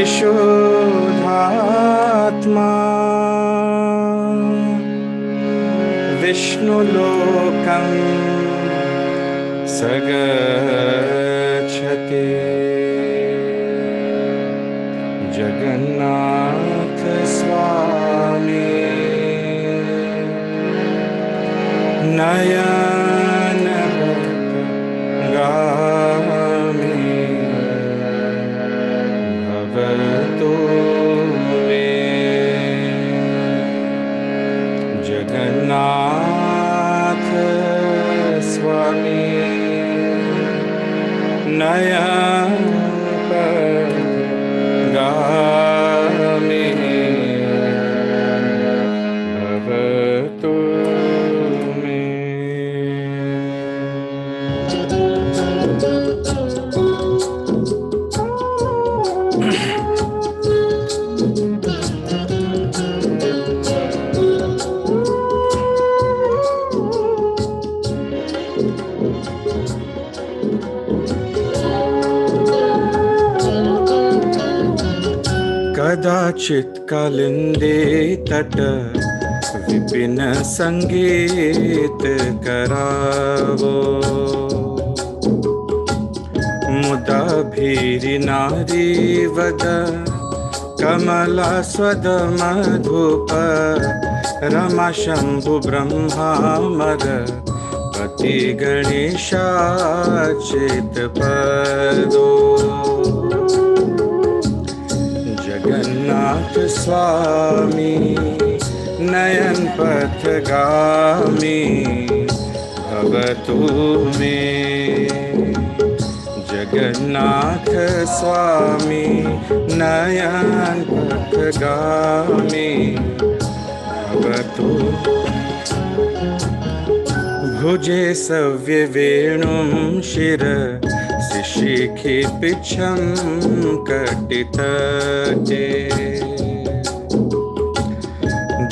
विशुद्धात्मा विष्णुलोकं सगच्छति। जगन्नाथ स्वामी नयनगामी भवतु मे। जगन्नाथ स्वामी नयनगामी भवतु मे। कदाचित् कालिंदे तट विपिन संगीत करावो। मुदा भीरि नारी वद कमला स्वद मधुप। रमा शंभु ब्रह्मा मद पति गणेशा चित पदो। जगन्नाथ स्वामी नयन पथगामी भवतु मे। जगन्नाथ स्वामी नयन पथगामी भवतु। भुजे सव्य वेणुं शिर शिखि पिच्छं कटितटे।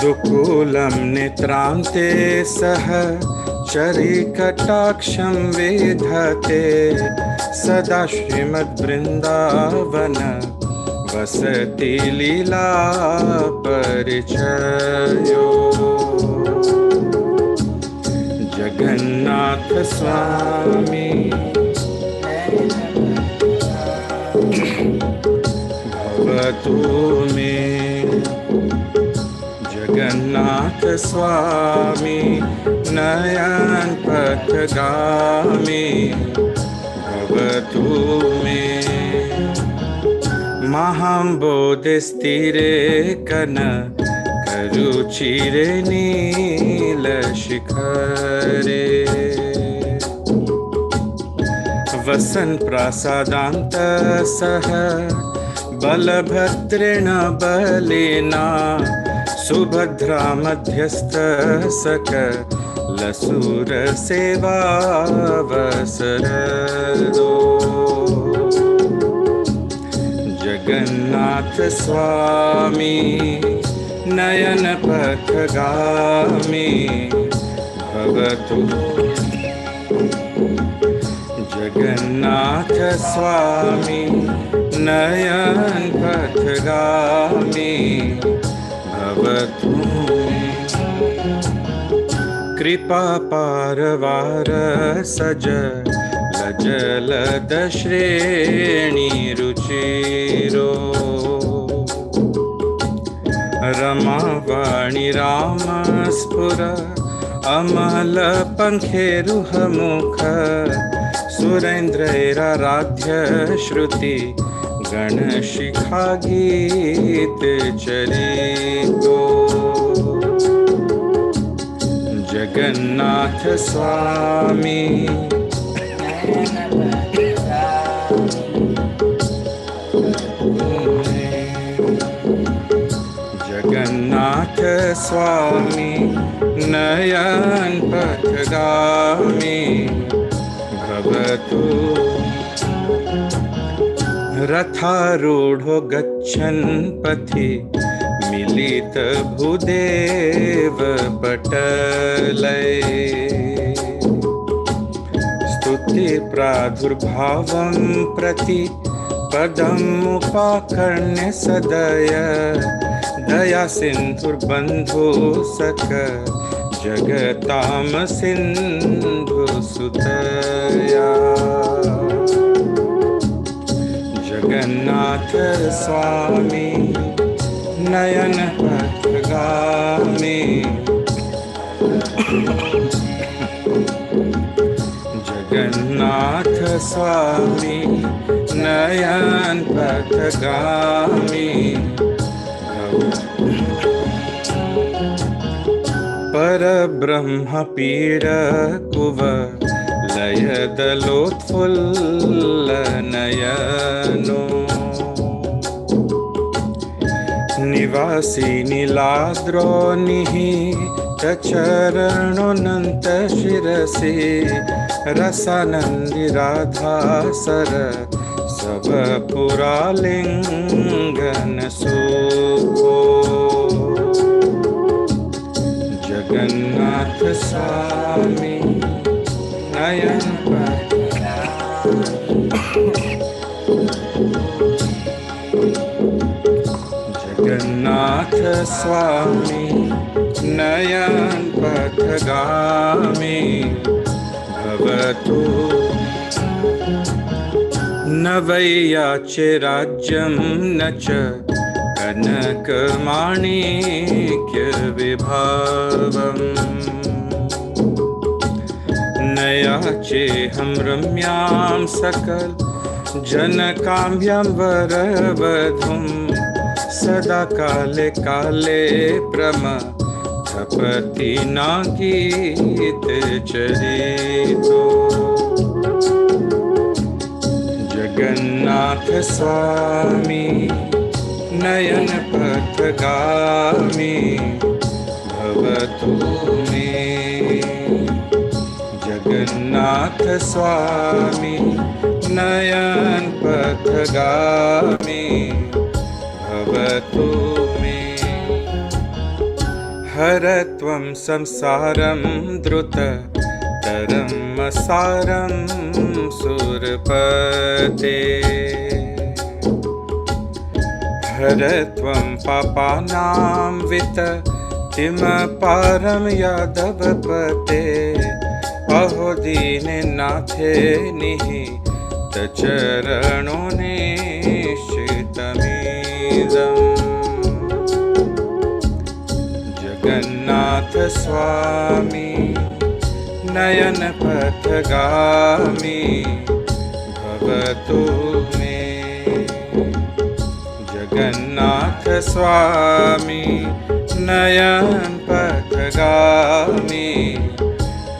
दुकूलं नेत्रान्ते सह चरिकटाक्षं विधते। सदा श्रीमद्वृन्दावन वसति लीला परिचयो। जगन्नाथ स्वामी भवतु मे। जगन्नाथ स्वामी नयन पथगामी भवतु मे। महाम्बोधिस्थिरे कन करुचिरे नील शिखरे। वसन प्रासादान्त सह बलभद्रेण बलिना। सुभद्रा मध्यस्थ सकलसूर सेवावसरदो। जगन्नाथ स्वामी नयन पथगामी भवतु। जगन्नाथ स्वामी नयन पथगामी भवतु। कृपा पारवार सज लजलद श्रेणी रुचिरो। रमावाणी राम स्फुर अमल पंखेरुह मुख। सुरेन्द्रैराराध्य श्रुति गणशिखा गीत चरितो। जगन्नाथ स्वामी जगन्नाथ स्वामी नयन पथगामी भवतु। रथारूढ़ो गच्छन् पथि मिलित भूदेव पटलय। स्तुति प्रादुर्भावं प्रति पदमुपाकर्ण्य सदय दया सिन्धुर्बन्धु सख जगताम सिन्धु सुतया जगन्नाथ स्वामी नयन पथगामी जगन्नाथ स्वामी नयन पथगामी पर ब्रह्म पीड कुव लय दलोत्फुल्ल नयनो निवासी नीलाद्रो निहित चरणोनंत शिरसि रसानंदी राधा सर सब पुरालिंगन सुखो जगन्नाथ स्वामी नयन जगन्नाथ स्वामी नयन पथगामी भवतु न वै याचे राज्यं न च कनकमाणिक्य विभावम् न याचेऽहं रम्यां सकल जनकाम्यां वरवधूं सदा काले काले प्रमथपति नागीत चरितो जगन्नाथ स्वामी नयन पथगामी भवतु मे जगन्नाथ स्वामी नयन पथगामी भवतु मे हरत्वं संसारं द्रुत तरं सारं सुरपते हरत्वं पापानां विततिमपारं यादवपते अहो दीननाथे निहित चरणो निश्चितमिदम् जगन्नाथ स्वामी नयन पथगामी भवतु मे जगन्नाथ स्वामी नयन पथगामी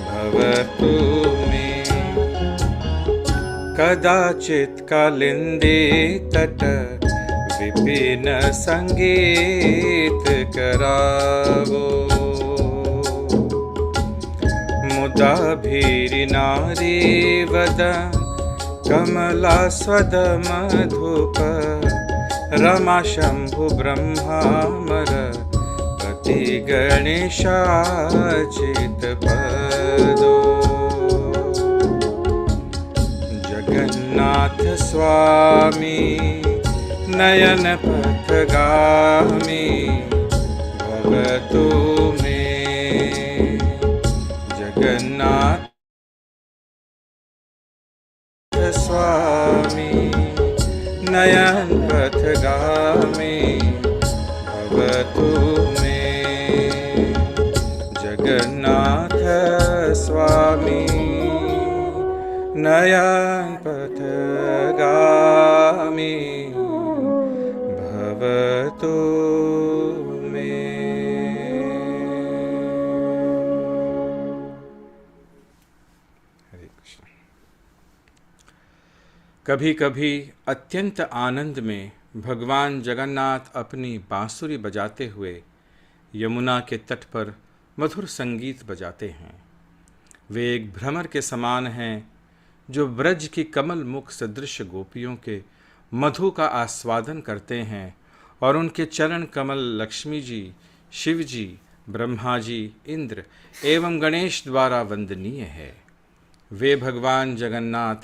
भवतु मे कदाचित् कालिंदी तट विपिन संगीत करावो मुदा भीरि नारी वदन कमलास्वद मधुप रमा शंभु ब्रह्मामर पति गणेशाचित पदो जगन्नाथ स्वामी नयन पथगामी भवतु मे जगन्नाथ स्वामी नयन पथगामी भवतु मे जगन्नाथ स्वामी नयन पथगामी भवतु मे। हरे कृष्ण। कभी कभी अत्यंत आनंद में भगवान जगन्नाथ अपनी बांसुरी बजाते हुए यमुना के तट पर मधुर संगीत बजाते हैं। वे एक भ्रमर के समान हैं जो ब्रज की कमल मुख सदृश गोपियों के मधु का आस्वादन करते हैं और उनके चरण कमल लक्ष्मी जी, शिव जी, ब्रह्मा जी, इंद्र एवं गणेश द्वारा वंदनीय है। वे भगवान जगन्नाथ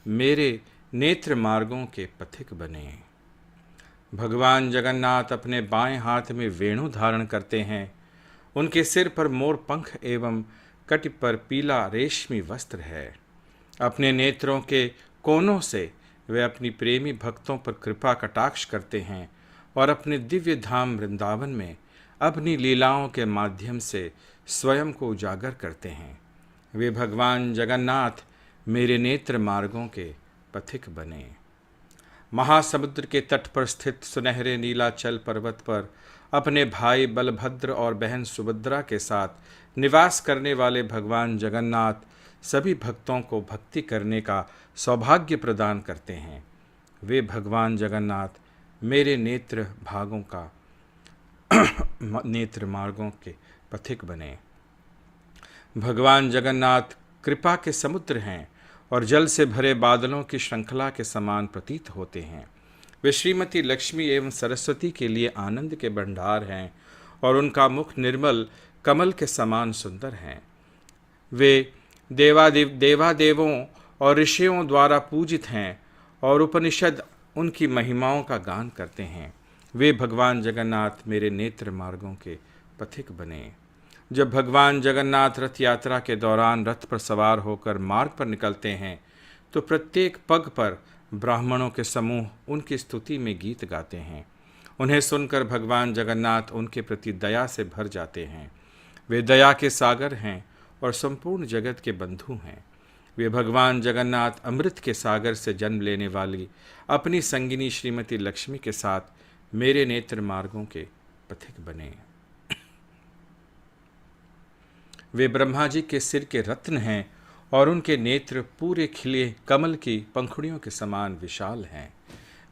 मेरे नेत्र मार्गों के पथिक बने। भगवान जगन्नाथ अपने बाएं हाथ में वेणु धारण करते हैं। उनके सिर पर मोर पंख एवं कटी पर पीला रेशमी वस्त्र है। अपने नेत्रों के कोनों से वे अपनी प्रेमी भक्तों पर कृपा कटाक्ष करते हैं और अपने दिव्य धाम वृंदावन में अपनी लीलाओं के माध्यम से स्वयं को उजागर करते हैं। वे भगवान जगन्नाथ मेरे नेत्र मार्गों के पथिक बने। महासमुद्र के तट पर स्थित सुनहरे नीलाचल पर्वत पर अपने भाई बलभद्र और बहन सुभद्रा के साथ निवास करने वाले भगवान जगन्नाथ सभी भक्तों को भक्ति करने का सौभाग्य प्रदान करते हैं। वे भगवान जगन्नाथ मेरे नेत्र मार्गों के पथिक बने। भगवान जगन्नाथ कृपा के समुद्र हैं और जल से भरे बादलों की श्रृंखला के समान प्रतीत होते हैं। वे श्रीमती लक्ष्मी एवं सरस्वती के लिए आनंद के भंडार हैं और उनका मुख निर्मल कमल के समान सुंदर हैं। वे देवादेवों और ऋषियों द्वारा पूजित हैं और उपनिषद उनकी महिमाओं का गान करते हैं। वे भगवान जगन्नाथ मेरे नेत्र मार्गों के पथिक बने। जब भगवान जगन्नाथ रथ यात्रा के दौरान रथ पर सवार होकर मार्ग पर निकलते हैं तो प्रत्येक पग पर ब्राह्मणों के समूह उनकी स्तुति में गीत गाते हैं। उन्हें सुनकर भगवान जगन्नाथ उनके प्रति दया से भर जाते हैं। वे दया के सागर हैं और संपूर्ण जगत के बंधु हैं। वे भगवान जगन्नाथ अमृत के सागर से जन्म लेने वाली अपनी संगिनी श्रीमती लक्ष्मी के साथ मेरे नेत्र मार्गों के पथिक बने। वे ब्रह्मा जी के सिर के रत्न हैं और उनके नेत्र पूरे खिले कमल की पंखुड़ियों के समान विशाल हैं।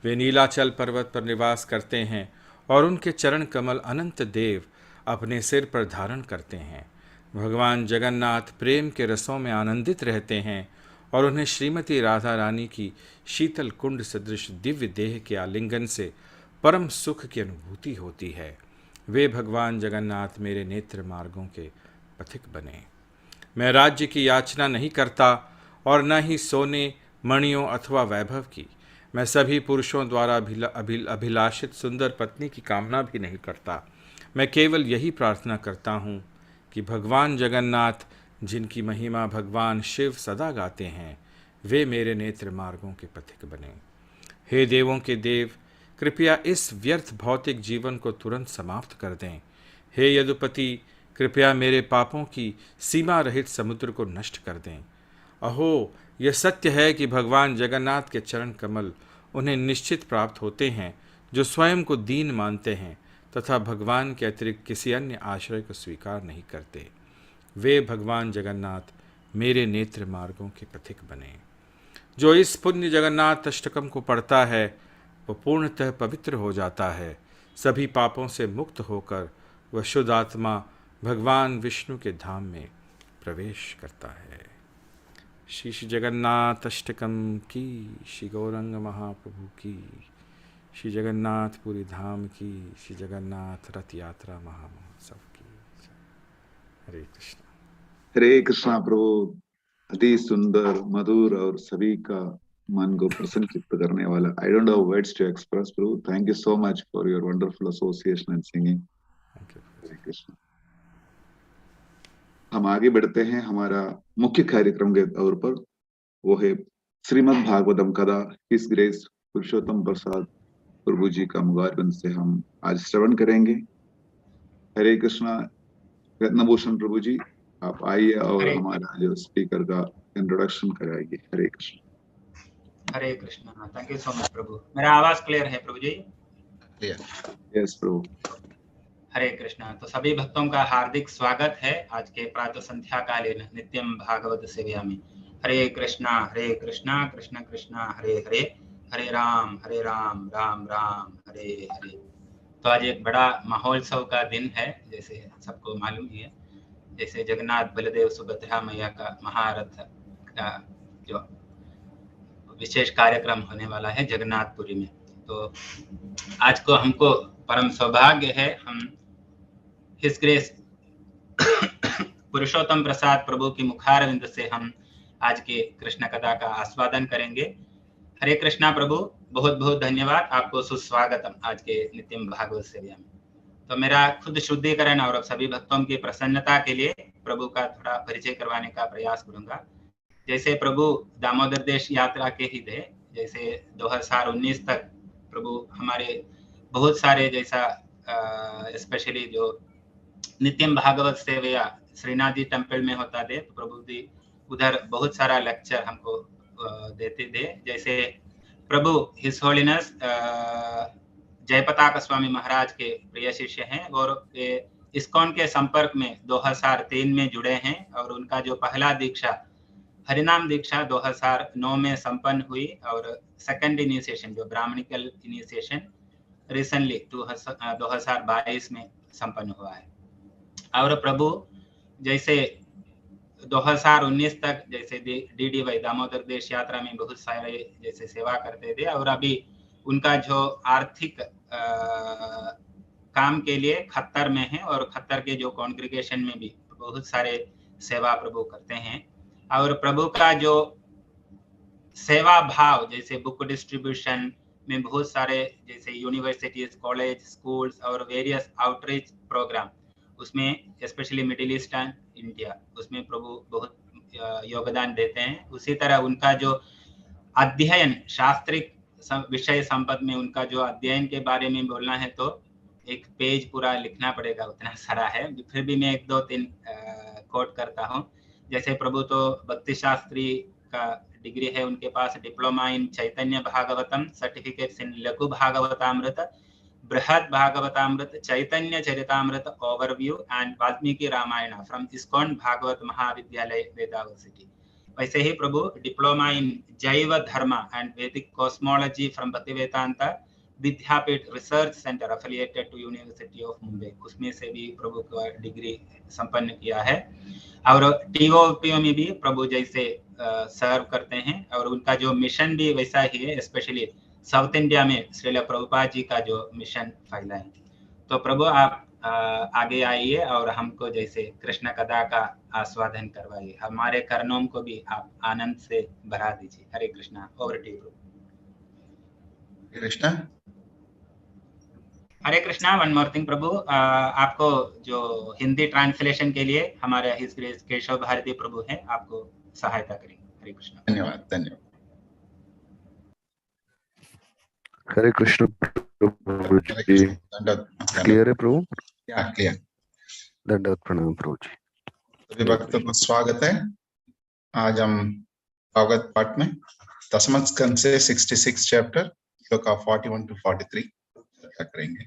वे नीलाचल पर्वत पर निवास करते हैं और उनके चरण कमल अनंत देव अपने सिर पर धारण करते हैं। भगवान जगन्नाथ प्रेम के रसों में आनंदित रहते हैं और उन्हें श्रीमती राधा रानी की शीतल कुंड सदृश दिव्य देह के आलिंगन से परम सुख की अनुभूति होती है। वे भगवान जगन्नाथ मेरे नेत्र मार्गों के पथिक बने। मैं राज्य की याचना नहीं करता और न ही सोने मणियों अथवा वैभव की। मैं सभी पुरुषों द्वारा अभिलाषित सुंदर पत्नी की कामना भी नहीं करता। मैं केवल यही प्रार्थना करता हूँ कि भगवान जगन्नाथ, जिनकी महिमा भगवान शिव सदा गाते हैं, वे मेरे नेत्र मार्गों के पथिक बने। हे देवों के देव, कृपया इस व्यर्थ भौतिक जीवन को तुरंत समाप्त कर दें। हे यदुपति, कृपया मेरे पापों की सीमा रहित समुद्र को नष्ट कर दें। अहो, यह सत्य है कि भगवान जगन्नाथ के चरण कमल उन्हें निश्चित प्राप्त होते हैं जो स्वयं को दीन मानते हैं तथा भगवान के अतिरिक्त किसी अन्य आश्रय को स्वीकार नहीं करते। वे भगवान जगन्नाथ मेरे नेत्र मार्गों के पथिक बने। जो इस पुण्य जगन्नाथ अष्टकम को पढ़ता है वह पूर्णतः पवित्र हो जाता है। सभी पापों से मुक्त होकर वह शुद्ध आत्मा भगवान विष्णु के धाम में प्रवेश करता है। श्री जगन्नाथ अष्टकम की, श्री गौरंग महाप्रभु की, श्री जगन्नाथ पुरी धाम की, श्री जगन्नाथ रथ यात्रा महामहोत्सव की। हरे कृष्णा। हरे कृष्णा प्रभु। अति सुंदर, मधुर और सभी का मन को प्रसन्नचित्त करने वाला। I don't have words to express Prabhu. Thank you so much for your wonderful association and singing. Hare Krishna. हम आगे बढ़ते हैं हमारा मुख्य कार्यक्रम के तौर पर। वो है श्रीमद् भागवतम कथा। हिज ग्रेस पुरुषोत्तम प्रसाद प्रभु जी का मुबारक से हम आज श्रवण करेंगे। हरे कृष्णा। रत्नभूषण प्रभु जी, आप आइए और हमारा जो स्पीकर का इंट्रोडक्शन कराइए। Hare Krishna. Hare Krishna. Thank you so much Prabhu. मेरा आवाज क्लियर है प्रभु जी? यस प्रभु। हरे कृष्णा। तो सभी भक्तों का हार्दिक स्वागत है आज के प्रातः संध्या कालीन नित्यम भागवत सेवा में। हरे कृष्णा कृष्ण कृष्णा हरे हरे, हरे राम राम राम हरे हरे। तो आज एक बड़ा महोत्सव का दिन है, जैसे सबको मालूम ही है। जैसे जगन्नाथ बलदेव सुभद्रा मैया का महारथ का जो विशेष कार्यक्रम होने वाला है जगन्नाथपुरी में। तो आज को हमको परम सौभाग्य है, हम हिज ग्रेस पुरुषोत्तम प्रसाद प्रभु की मुखारविंद से हम आज के कृष्ण कथा का आस्वादन करेंगे। हरे कृष्णा प्रभु, बहुत बहुत धन्यवाद, आपको सुस्वागतम आज के नित्यम भागवत सेवा में। तो मेरा खुद शुद्धिकरण और सभी भक्तों की प्रसन्नता के लिए प्रभु का थोड़ा परिचय करवाने का प्रयास करूंगा। जैसे प्रभु दामोदर देश यात्रा के ही थे, जैसे 2019 तक प्रभु हमारे बहुत सारे जैसा स्पेशली जो नित्यम भागवत सेवा श्रीनाथ जी टेम्पल में होता थे, तो प्रभु जी उधर बहुत सारा लेक्चर हमको देते थे। जैसे प्रभु हिज होलिनेस जयपताक स्वामी महाराज के प्रिय शिष्य हैं और इस्कॉन के संपर्क में 2003 में जुड़े हैं, और उनका जो पहला दीक्षा हरिनाम दीक्षा 2009 में संपन्न हुई, और सेकंड इनिशिएशन जो ब्राह्मणिकल इनिशिएशन रिसेंटली 2022 में संपन्न हुआ है। और प्रभु जैसे 2019 तक जैसे डीडीवाई दामोदर देश यात्रा में बहुत सारे जैसे सेवा करते थे, और अभी उनका जो आर्थिक काम के लिए खत्तर में है, और खत्तर के जो कॉन्ग्रीगेशन में भी बहुत सारे सेवा प्रभु करते हैं। और प्रभु का जो सेवा भाव, जैसे बुक डिस्ट्रीब्यूशन में बहुत सारे जैसे यूनिवर्सिटीज, कॉलेज, स्कूल्स और वेरियस आउटरीच प्रोग्राम, उसमें specially middle east and India, उसमें प्रभु बहुत योगदान देते हैं। उसी तरह उनका जो अध्ययन शास्त्रिक विषय संपद में उनका जो अध्ययन के बारे में बोलना है तो एक पेज पूरा लिखना पड़ेगा, उतना सारा है। फिर भी मैं 1-2-3 कोट करता हूँ। जैसे प्रभु तो भक्ति शास्त्री का डिग्री है उनके पास, diploma in Chaitanya Bhagavatam, certificates in Laghu Bhagavatamrita, Brihad Bhagavatamrita, Chaitanya Charitamrita overview and Valmiki Ramayana from ISKCON Bhagavat Mahavidyalaya Vedaversity. वैसे ही प्रभु डिप्लोमा इन जैव धर्म एंड वैदिक cosmology from Bhakti Vedanta Vidyapeeth research centre affiliated to university of Mumbai, उसमें से भी प्रभु का डिग्री संपन्न किया है। और टीओपी में भी प्रभु जैसे सर्व करते हैं, और उनका जो मिशन भी वैसा ही है, स्पेशली साउथ इंडिया में श्रील प्रभुपाद जी का जो मिशन फैला है। तो प्रभु आप आगे आइए और हमको जैसे कृष्ण कथा का आस्वादन करवाइए, हमारे कर्णों को भी आप आनंद से भरा दीजिए। Hare Krishna, over to you. Krishna, Hare Krishna. One more thing Prabhu, आपको जो हिंदी ट्रांसलेशन के लिए हमारे हिज ग्रेस केशव भारती प्रभु हैं, आपको सहायता करेंगे। हरे कृष्णा। धन्यवाद धन्यवाद। हरे कृष्ण प्रभु जी। क्लियर है प्रभु? क्या क्लियर? दंडवत प्रणाम प्रभु जी। सभी भक्तों को स्वागत है। आज हम भागवत पाठ में दसम स्कंद से 66 चैप्टर श्लोक 41 to 43 चर्चा करेंगे।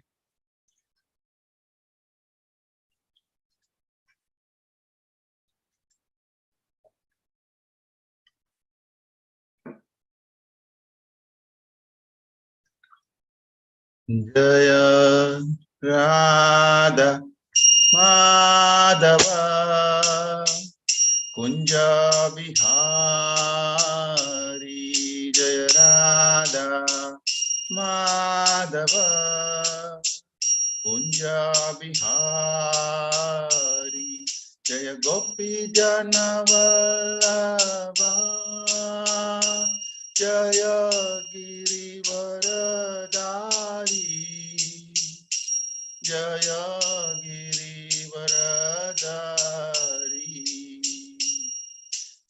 जय राधा माधव कुंज बिहारी, जय राधा माधव कुंज बिहारी, जय गोपी जन वल्लभा, जय गिरिवरधारी, जय गिरिवरधारी,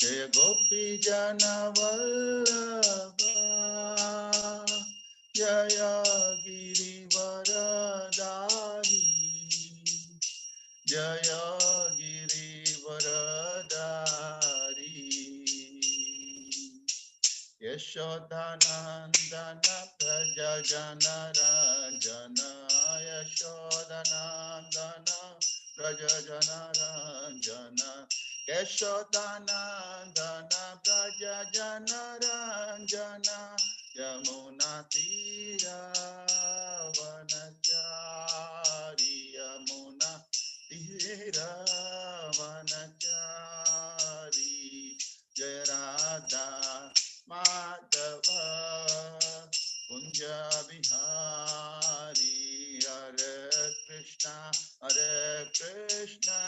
जय गोपी जन वल्लभा, जय गिरिवरधारी, जय गिरिवरधारी, यशोदानंदन प्रज जन रंजन, यशोदानंदन प्रज जन रंजन, यशोदानंदन प्रज जन रंजन, यमुना तीरा वनचारी, यमुना तीरा वनचारी, जय राधा माधव कुंज बिहारी, हरे Krishna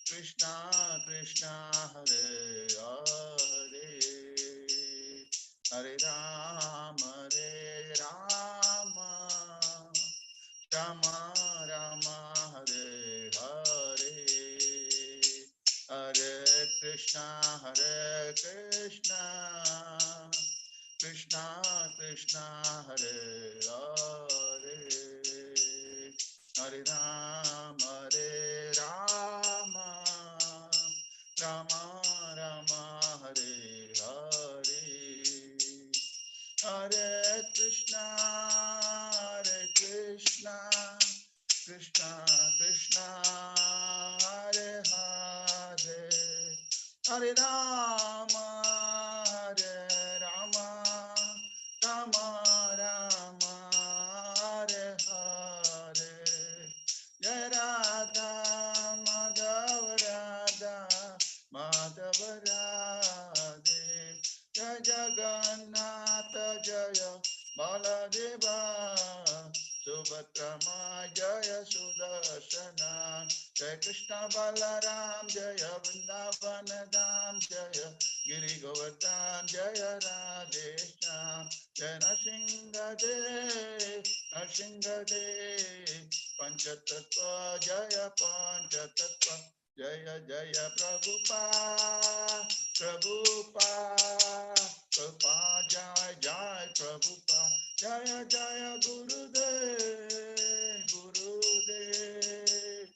Krishna Krishna Hare Hare, Hare Rama, Rama Rama, Hare Hare, Hare Krishna, Krishna Krishna, Hare Hare, Hare Rama, Rama Rama, Hare Hare, Hare Krishna, Krishna Krishna, Hare Hare, Hare Rama, Rama Rama, Hare Hare, Jai Radha Madhava, Radha Madhava, Radhe, Jai Jagannatha, Jaya Baladeva, Subhadrama, Jaya Sudarshana, Jai Krishna Balaram, Jaya Vrindavan Dham, Jaya Giri Govardhan, Jaya Radhesham, Jai Nrsimha Panchatattva, Jaya Panchatattva, Jaya Jaya Prabhupada, Prabhupada, Jai Jai Prabhupada, Jaya Jaya Gurudev, Gurudev,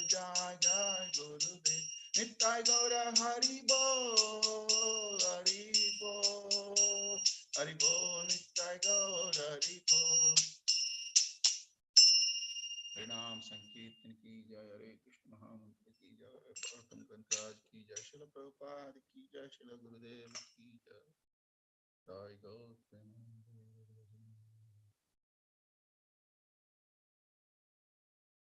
Jai Jai Gurudev, Nittai Gaura Hari Bol, Hari Bol, Nittai Gaura Hari Bol. Harinam Sankirtan ki jai, Hare Krishna Mahamantra ki jai, Purushotham Kantaraj ki jai, Srila Prabhupada ki jai, Srila Gurudev ki jai, Jai Gaur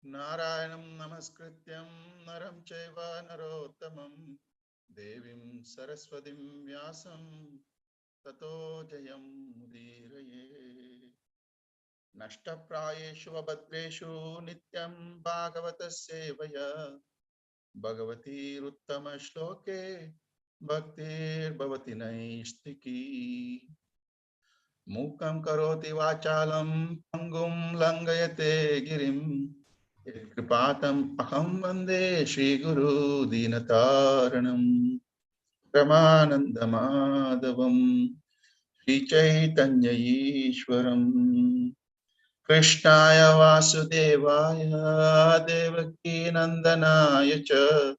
Narayanam Namaskrityam Naram Chaiva Narottamam Devim Saraswatim Vyasam Tato Jayam Mudiraye Nashtaprayeshu Abhadreshu Nityam Bhagavata Sevaya Bhagavati Ruttama Shloke Bhaktir Bhavati Naistiki Mukam Karoti Vachalam Pangum Langayate Girim Kripatam Aham Vande Shri Guru Dinataranam Ramananda Madhavam Shri Chaitanya Ishwaram Krishnaya Vasudevaya Devaki Nandanaya Cha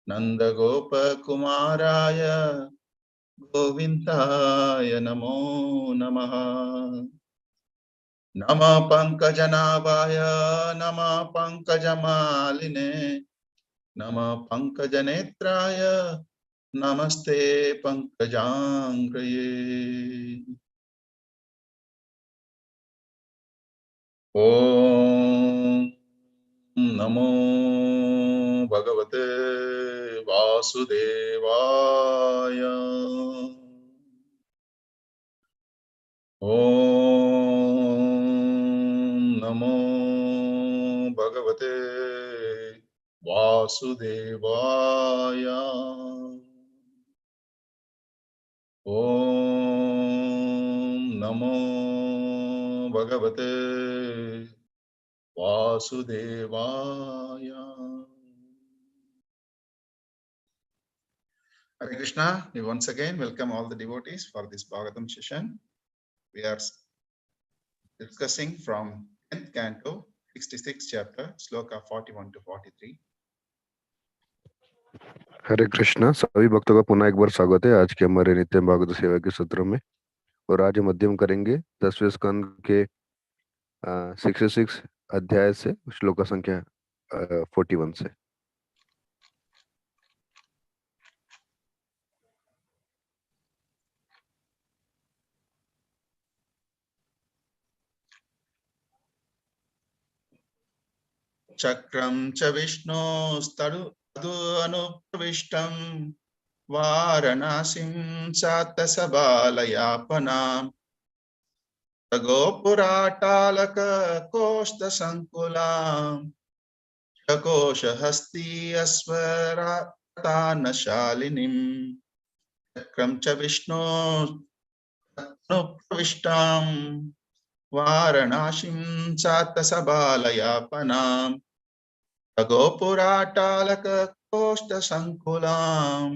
Nanda Gopa Kumaraya Govindaya Namo Namaha Nama Pankajanabhaya Nama Pankajamaline Nama Pankajanetraya Namaste Pankajangraye Om Namo Bhagavate Vasudevaya Om Namo Bhagavate Vasudevaya Om Namo Bhagavate Vasudevaya. Hare Krishna, we once again welcome all the devotees for this Bhagavatam session. We are discussing from 10th canto, 66th chapter, sloka 41 to 43. हरे कृष्णा, सभी भक्तों का पुनः एक बार स्वागत है आज के हमारे नित्य भागवत सेवा के सत्र में। और आज हम अध्ययन करेंगे 10वें स्कंद के 66 अध्याय से श्लोक संख्या 41 से। Chakram cha Vishnostaru अनुप्रविष्टं वाराणसीं सातसबालयापनां गोपुराटालककोष्ठसङ्कुलां चकोशहस्ती अस्वरातानशालिनीं चक्रं च विष्णो अनुप्रविष्टां वाराणसीं सात्तसबालयापनां गोपुराटालककोष्ठसङ्कुलां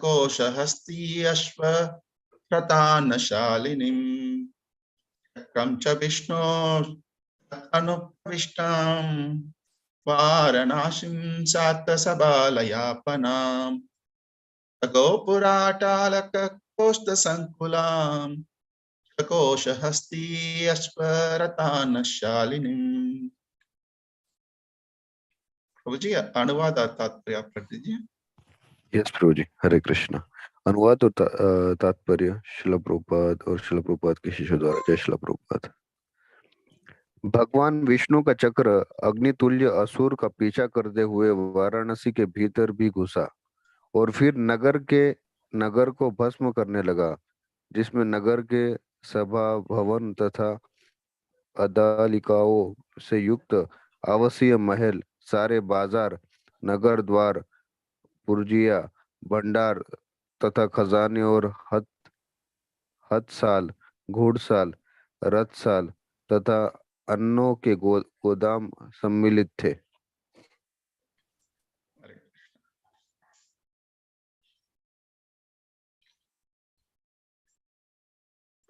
कोशहस्ती अश्वरथानशालिनीं चक्रं च विष्णो अनुप्रविष्टां वाराणसीं सात्तसबालयापनां गोपुराटालककोष्ठसङ्कुलां कोशहस्ती अश्वरथानशालिनीं। प्रभु जी अनुवाद और तात्पर्य आप पढ़ दीजिए। यस प्रभु जी, हरे कृष्णा। अनुवाद और तात्पर्य श्रील प्रभुपाद और श्रील प्रभुपाद के शिष्यों द्वारा। जय श्रील प्रभुपाद। भगवान विष्णु का चक्र अग्नितुल्य असुर का पीछा करते हुए वाराणसी के भीतर भी घुसा और फिर नगर को भस्म करने लगा, जिसमें नगर के सभा भवन तथा अदालिकाओं से युक्त आवासीय महल, सारे बाजार, नगर द्वार, पुरजिया, भंडार तथा खजाने और हथसाल, घुड़साल, रथसाल तथा अन्नों के गोदाम सम्मिलित थे।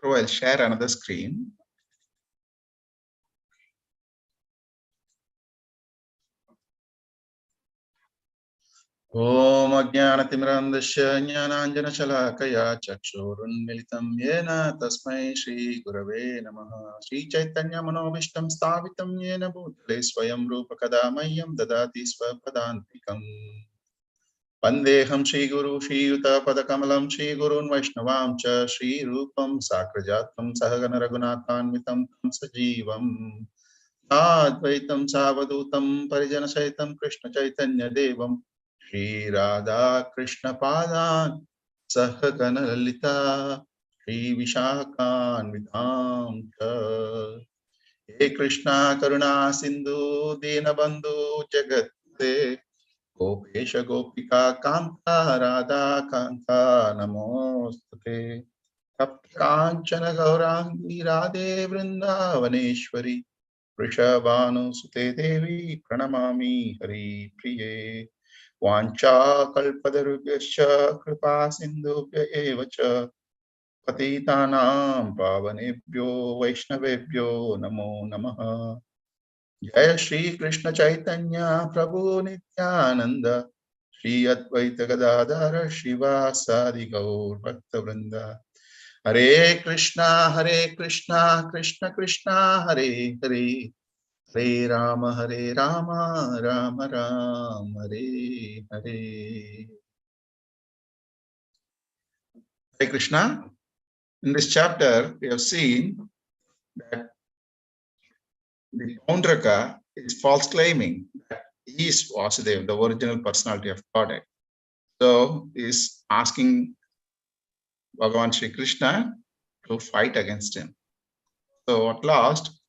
Pro, I'll share another screen. ॐ अज्ञानतिमिरान्धस्य ज्ञानाञ्जनशलाकया चक्षुरुन्मिलितं येन तस्मै श्रीगुरवे नमः। श्रीचैतन्यमनोभीष्टं स्थापितं येन भूतले स्वयं रूप कदा मह्यं ददाति स्वपदान्तिकम्। वन्देऽहं श्रीगुरु श्रीयुतपदकमलं श्रीगुरून् वैष्णवां च श्रीरूपं साग्रजातं सहगण रघुनाथान्वितं तं सजीवम् अद्वैतं सावधूतं परिजनसहितं कृष्णचैतन्यदेवं श्रीराधा कृष्णपादान् सहगण ललिता श्रीविशाखान्वितां च। हे कृष्णा करुणा सिन्धु दीनबन्धु जगत्पते गोपेश गोपिका कान्ता राधा कान्ता नमोस्तुते। तप्त कांचन गौरांगी राधे वृंदावनेश्वरी वृषभानुसुते देवी प्रणमामि हरिप्रिये। वाञ्छाकल्पतरुभ्यश्च कृपा सिन्धुभ्य एव च पतितानां पावनेभ्यो वैष्णवेभ्यो नमो नमः। जय श्री कृष्ण चैतन्य प्रभु नित्यानंद श्री अद्वैत गदाधर श्रीवासादि गौर भक्तवृंद। हरे कृष्णा कृष्ण कृष्ण हरे हरे, हरे Ram Ram Ram Hare Hare. Hare Krishna. In this chapter, we have seen that the Paundraka is false claiming that he is Vasudeva, the original personality of Godhead. So he is asking Bhagavan Shri Krishna to fight against him. So at last,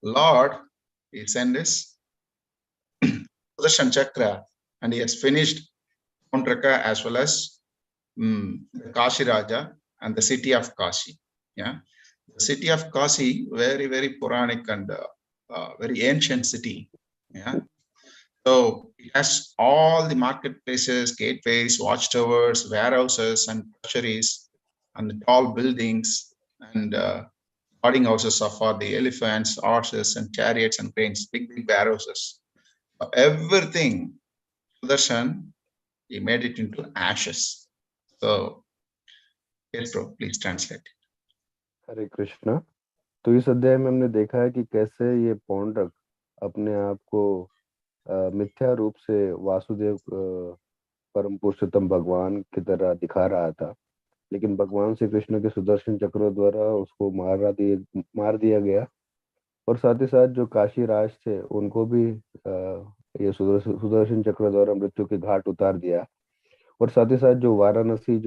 Lord, he sent his Sudarshan Chakra and he has finished Paundraka as well as the Kashi Raja and the city of Kashi. Yeah, the city of Kashi, very, very Puranic and very ancient city. Yeah, so it has all the marketplaces, gateways, watchtowers, warehouses, and treasuries, and the tall buildings and boarding houses for the elephants, horses, and chariots and cranes. Big warehouses. Everything, Sudarshan, he made it into ashes. So, yes, bro, please translate. हरे कृष्णा। तो इस अध्याय में हमने देखा है कि कैसे ये पौंड्रक अपने आप को मिथ्या रूप से वासुदेव परम पुरुषोत्तम भगवान की तरह दिखा रहा था, लेकिन भगवान श्री कृष्ण के सुदर्शन चक्रों द्वारा उसको मार दिया गया। और साथ ही साथ जो काशी राज थे उनको भी ये सुदर्शन चक्र द्वारा मृत्यु के घाट उतार दिया। और साथ ही साथ जो वाराणसी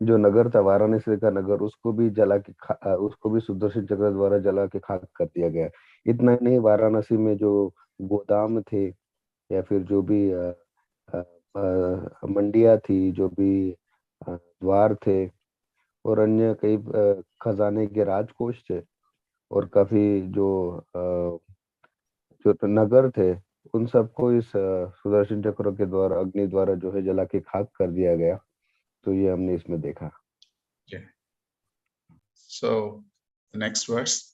जो नगर था, वाराणसी का नगर, उसको भी सुदर्शन चक्र द्वारा जला के खाक कर दिया गया। इतना ही नहीं, वाराणसी में जो गोदाम थे या फिर जो भी मंडिया थी, जो भी द्वार थे और अन्य कई खजाने के राजकोष थे और काफी जो नगर थे उन सबको इस सुदर्शन चक्र के द्वारा अग्नि द्वारा जो है जला के खाक कर दिया गया। तो ये हमने इसमें देखा। Okay. So the next verse.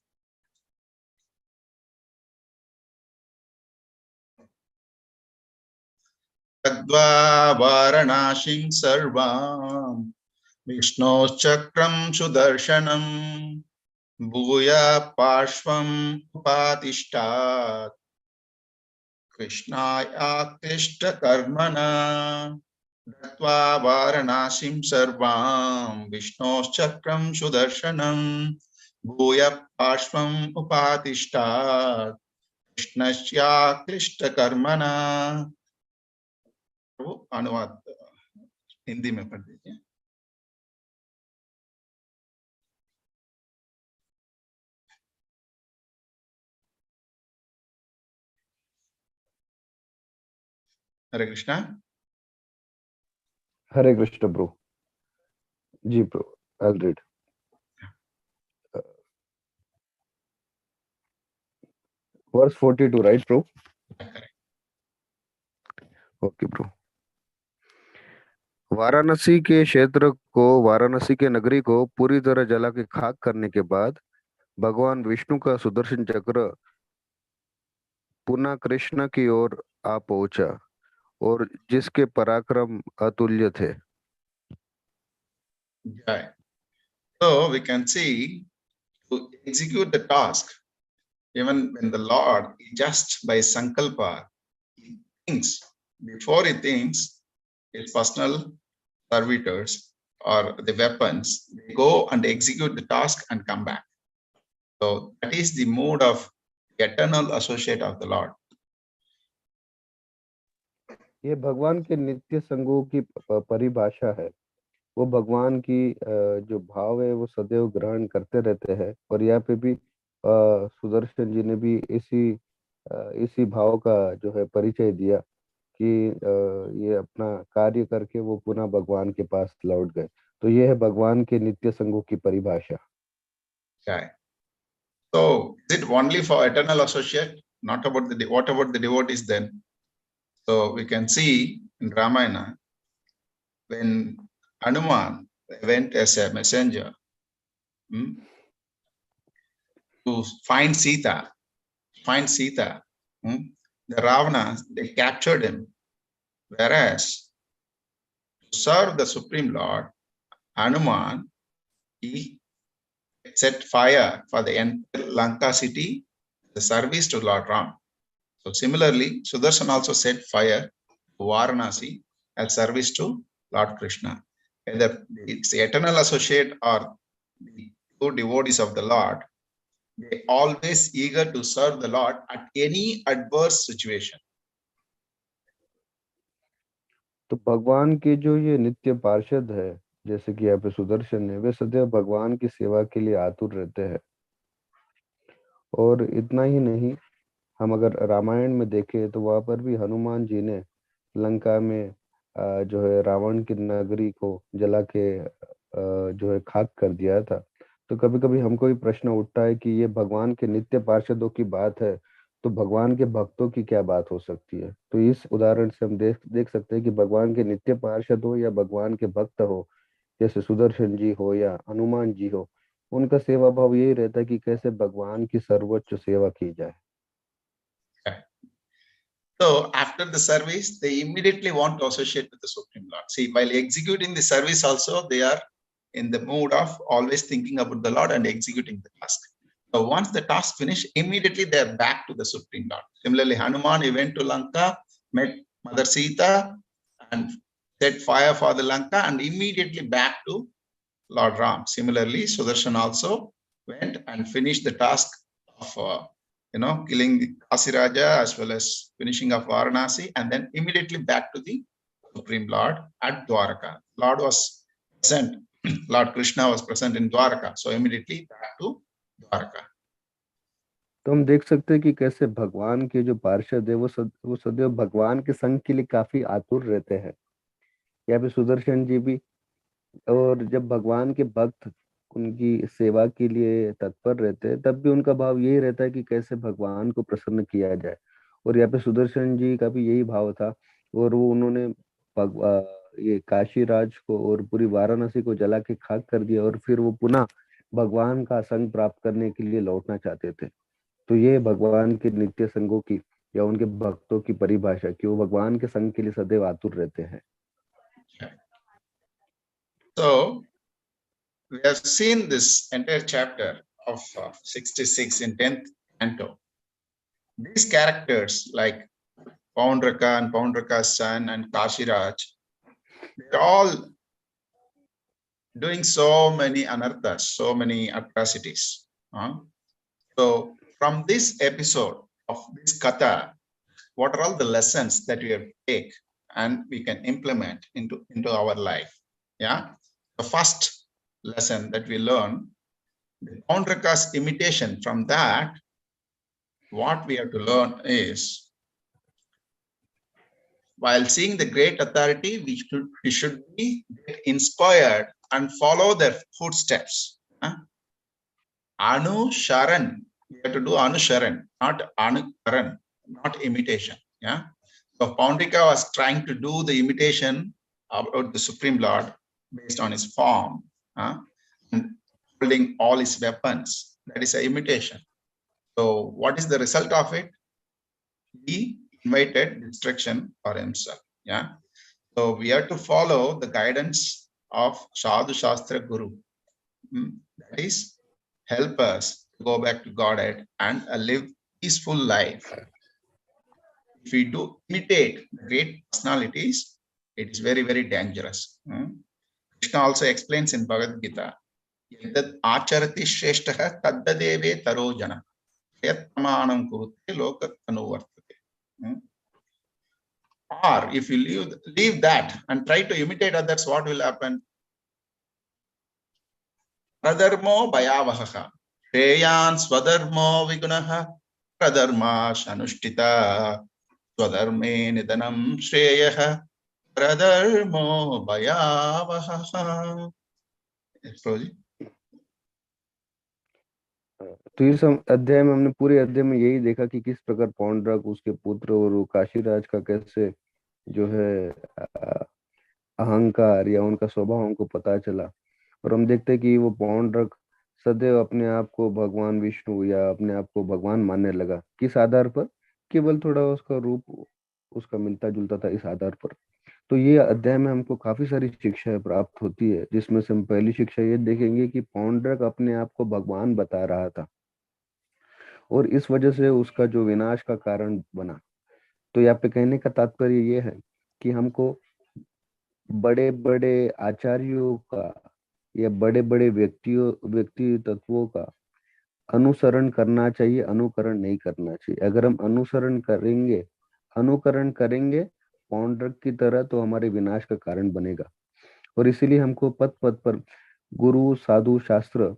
Tadva varanashim sarvam Vishnoschakram sudarshanam Bhuya parshvam upatishtat Krishnaya krishta karmana Datva varanashim sarvam Vishnoschakram sudarshanam Bhuya parshvam upatishtat Krishnasya krishta karmana। वो अनुवाद हिंदी में पढ़ दीजिए। हरे कृष्णा। हरे कृष्ण ब्रो। जी bro, I will read. Verse 42 right bro? Okay bro. Varanasi के क्षेत्र को, वाराणसी के नगरी को पूरी तरह जला के खाक करने के बाद भगवान विष्णु का सुदर्शन चक्र पुनः कृष्ण की ओर आ पहुंचा और जिसके पराक्रम अतुल्य थे। So we can see to execute the task, even when the Lord just by sankalpa, he thinks, before he thinks, his personal servitors or the weapons, they go and execute the task and come back. So that is the mood of the eternal associate of the Lord. ये भगवान के नित्य संगों की परिभाषा है। वो भगवान की जो भाव है वो सदैव ग्रहण करते रहते हैं और यहाँ पे भी सुदर्शन जी ने भी इसी भाव का जो है परिचय दिया कि ये अपना कार्य करके वो पुनः भगवान के पास लौट गए। तो ये है भगवान के नित्य संगों की परिभाषा। Okay. So is it only for eternal associate, not about what about the devotees then? So we can see in Ramayana, when Hanuman went as a messenger to find Sita, the Ravana, they captured him. Whereas to serve the Supreme Lord, Hanuman, he set fire for the entire Lanka city, the service to Lord Ram. So similarly, Sudarshan also set fire to Varanasi as service to Lord Krishna. Whether it's the eternal associate or the true devotees of the Lord, they always eager to serve the Lord at any adverse situation. तो भगवान के जो ये नित्य पार्षद है, जैसे कि यहाँ पे सुदर्शन है, वे सदैव भगवान की सेवा के लिए आतुर रहते हैं। और इतना ही नहीं, हम अगर रामायण में देखें तो वहां पर भी हनुमान जी ने लंका में जो है रावण की नगरी को जला के जो है खाक कर दिया था। तो कभी कभी हमको भी प्रश्न उठता है कि ये भगवान के नित्य पार्षदों की बात है, तो भगवान के भक्तों की क्या बात हो सकती है। तो इस उदाहरण से हम देख सकते हैं कि भगवान के नित्य पार्षद हो या भगवान के भक्त हो, जैसे सुदर्शन जी हो या हनुमान जी हो, उनका सेवा भाव यही रहता है कि कैसे भगवान की सर्वोच्च सेवा की जाए। So after the service, they immediately want to associate with the Supreme Lord. See, while executing the service also, they are in the mood of always thinking about the Lord and executing the task. So once the task finished, immediately they are back to the Supreme Lord. Similarly, Hanuman, he went to Lanka, met Mother Sita and set fire for the Lanka and immediately back to Lord Ram. Similarly, Sudarshan also went and finished the task of killing the Kasiraja as well as finishing of Varanasi, and then immediately back to the Supreme Lord at Dwaraka. Lord was present, Lord Krishna was present in Dwaraka, so immediately back to Dwaraka. तो हम देख सकते हैं कि कैसे भगवान के जो पार्षद है वो सदैव भगवान के संग के लिए काफी आतुर रहते हैं। यहाँ पे सुदर्शन जी भी और जब भगवान के भक्त उनकी सेवा के लिए तत्पर रहते हैं तब भी उनका भाव यही रहता है कि कैसे भगवान को प्रसन्न किया जाए। और यहाँ पे सुदर्शन जी का भी यही भाव था, और वो उन्होंने ये काशी राज को और पूरी वाराणसी को जला के खाक कर दिया, और फिर वो पुनः भगवान का संग प्राप्त करने के लिए लौटना चाहते थे। तो ये भगवान के नित्य संगों की या उनके भक्तों की परिभाषा कि वो भगवान के संग के लिए सदैव आतुर रहते हैं। So we have seen this entire chapter of 66 in 10th canto. These characters like Poundraka and Poundraka's son and Kashiraj, they're all doing so many anarthas, so many atrocities. So from this episode of this katha, what are all the lessons that we have to take and we can implement into our life? Yeah. The first lesson that we learn, the Poundraka's imitation. From that, what we have to learn is, while seeing the great authority, we should be inspired and follow their footsteps. Anusharan, we have to do Anusharan, not Anukaran, not imitation. Yeah. So Poundrika was trying to do the imitation about the Supreme Lord based on his form and holding all his weapons. That is an imitation. So what is the result of it? He invited destruction for himself. Yeah. So we have to follow the guidance of Sadhu Shastra Guru. That is, help us to go back to Godhead and live peaceful life. If we do imitate great personalities, it is very, very dangerous. Krishna also explains in Bhagavad Gita, Yadad acharati shreshtaha taddadeve taro jana yat pramanam kurute lokat anuvartate. Or if you leave that and try to imitate others, what will happen? Pradharmo bhayavaha shreyan swadharmo vigunaha pradharma shanushtita swadharme nidanam shreyaha pradharmo bhayavaha. तो इस अध्याय में हमने पूरे अध्याय में यही देखा कि किस प्रकार पौंड्रक, उसके पुत्र और वो काशीराज का कैसे जो है अहंकार या उनका स्वभाव हमको पता चला। और हम देखते हैं कि वो पौंड्रक सदैव अपने आप को भगवान विष्णु या अपने आप को भगवान मानने लगा। किस आधार पर? केवल थोड़ा उसका रूप उसका मिलता जुलता था, इस आधार पर। तो ये अध्याय में हमको काफी सारी शिक्षाएं प्राप्त होती है, जिसमें से हम पहली शिक्षा ये देखेंगे कि पौंड्रक अपने आप को भगवान बता रहा था और इस वजह से उसका जो विनाश का कारण बना। तो यहाँ पे कहने का तात्पर्य ये है कि हमको बड़े बड़े आचार्यों का या बड़े बड़े व्यक्ति तत्वों का अनुसरण करना चाहिए, अनुकरण नहीं करना चाहिए। अगर हम अनुकरण करेंगे पौंड्रक की तरह, तो हमारे विनाश का कारण बनेगा। और इसीलिए हमको पद पद पर गुरु, साधु, शास्त्र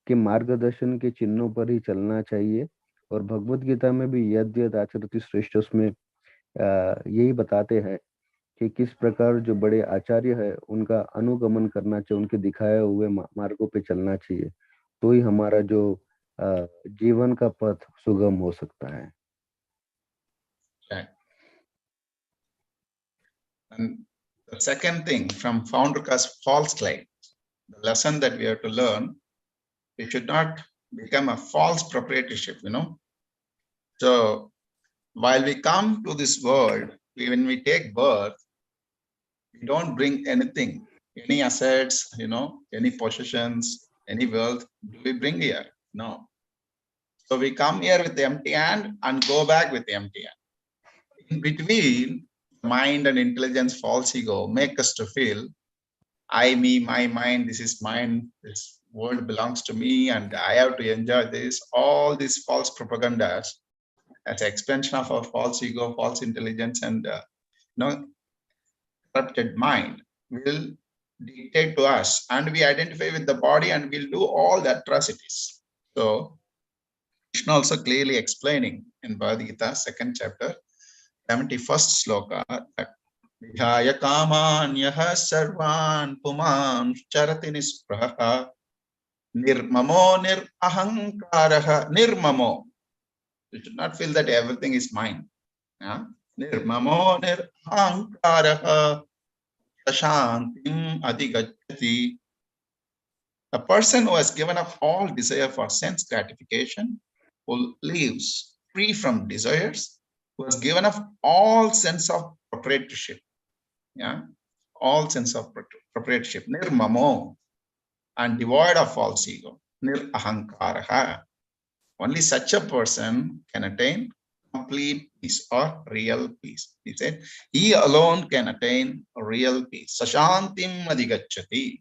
के मार्गदर्शन के चिन्हों पर ही चलना चाहिए। और भगवत गीता में भी यद् यद् आचरति श्रेष्ठ उसमें यही बताते हैं कि किस प्रकार जो बड़े आचार्य है उनका अनुगमन करना चाहिए, उनके दिखाए हुए मार्गों पे चलना चाहिए, तो ही हमारा जो जीवन का पथ सुगम हो सकता है। And the second thing from Poundraka's false life, the lesson that we have to learn, we should not become a false proprietorship, So while we come to this world, when we take birth, we don't bring anything, any assets, any possessions, any wealth, do we bring here? No. So we come here with the empty hand and go back with the empty hand. In between, mind and intelligence, false ego make us to feel, I, me, my mind, this is mine, this world belongs to me and I have to enjoy this. All these false propagandas as an extension of our false ego, false intelligence, and corrupted mind will dictate to us, and we identify with the body and we'll do all the atrocities. So Krishna also clearly explaining in Bhagavad Gita, 2nd chapter, 71st sloka, that Vihaya kamanyah sarvan puman charati nispraha nirmamo nirahankaraha nirmamo. You should not feel that everything is mine. Yeah? Nirmamo nirahankaraha shantim adhigacchati. A person who has given up all desire for sense gratification, who lives free from desires, who has given up all sense of proprietorship, yeah, all sense of proprietorship, nirmamo, and devoid of false ego, nirahankaraha. Only such a person can attain complete peace or real peace. He said, he alone can attain real peace. Sashantim adhigacchati.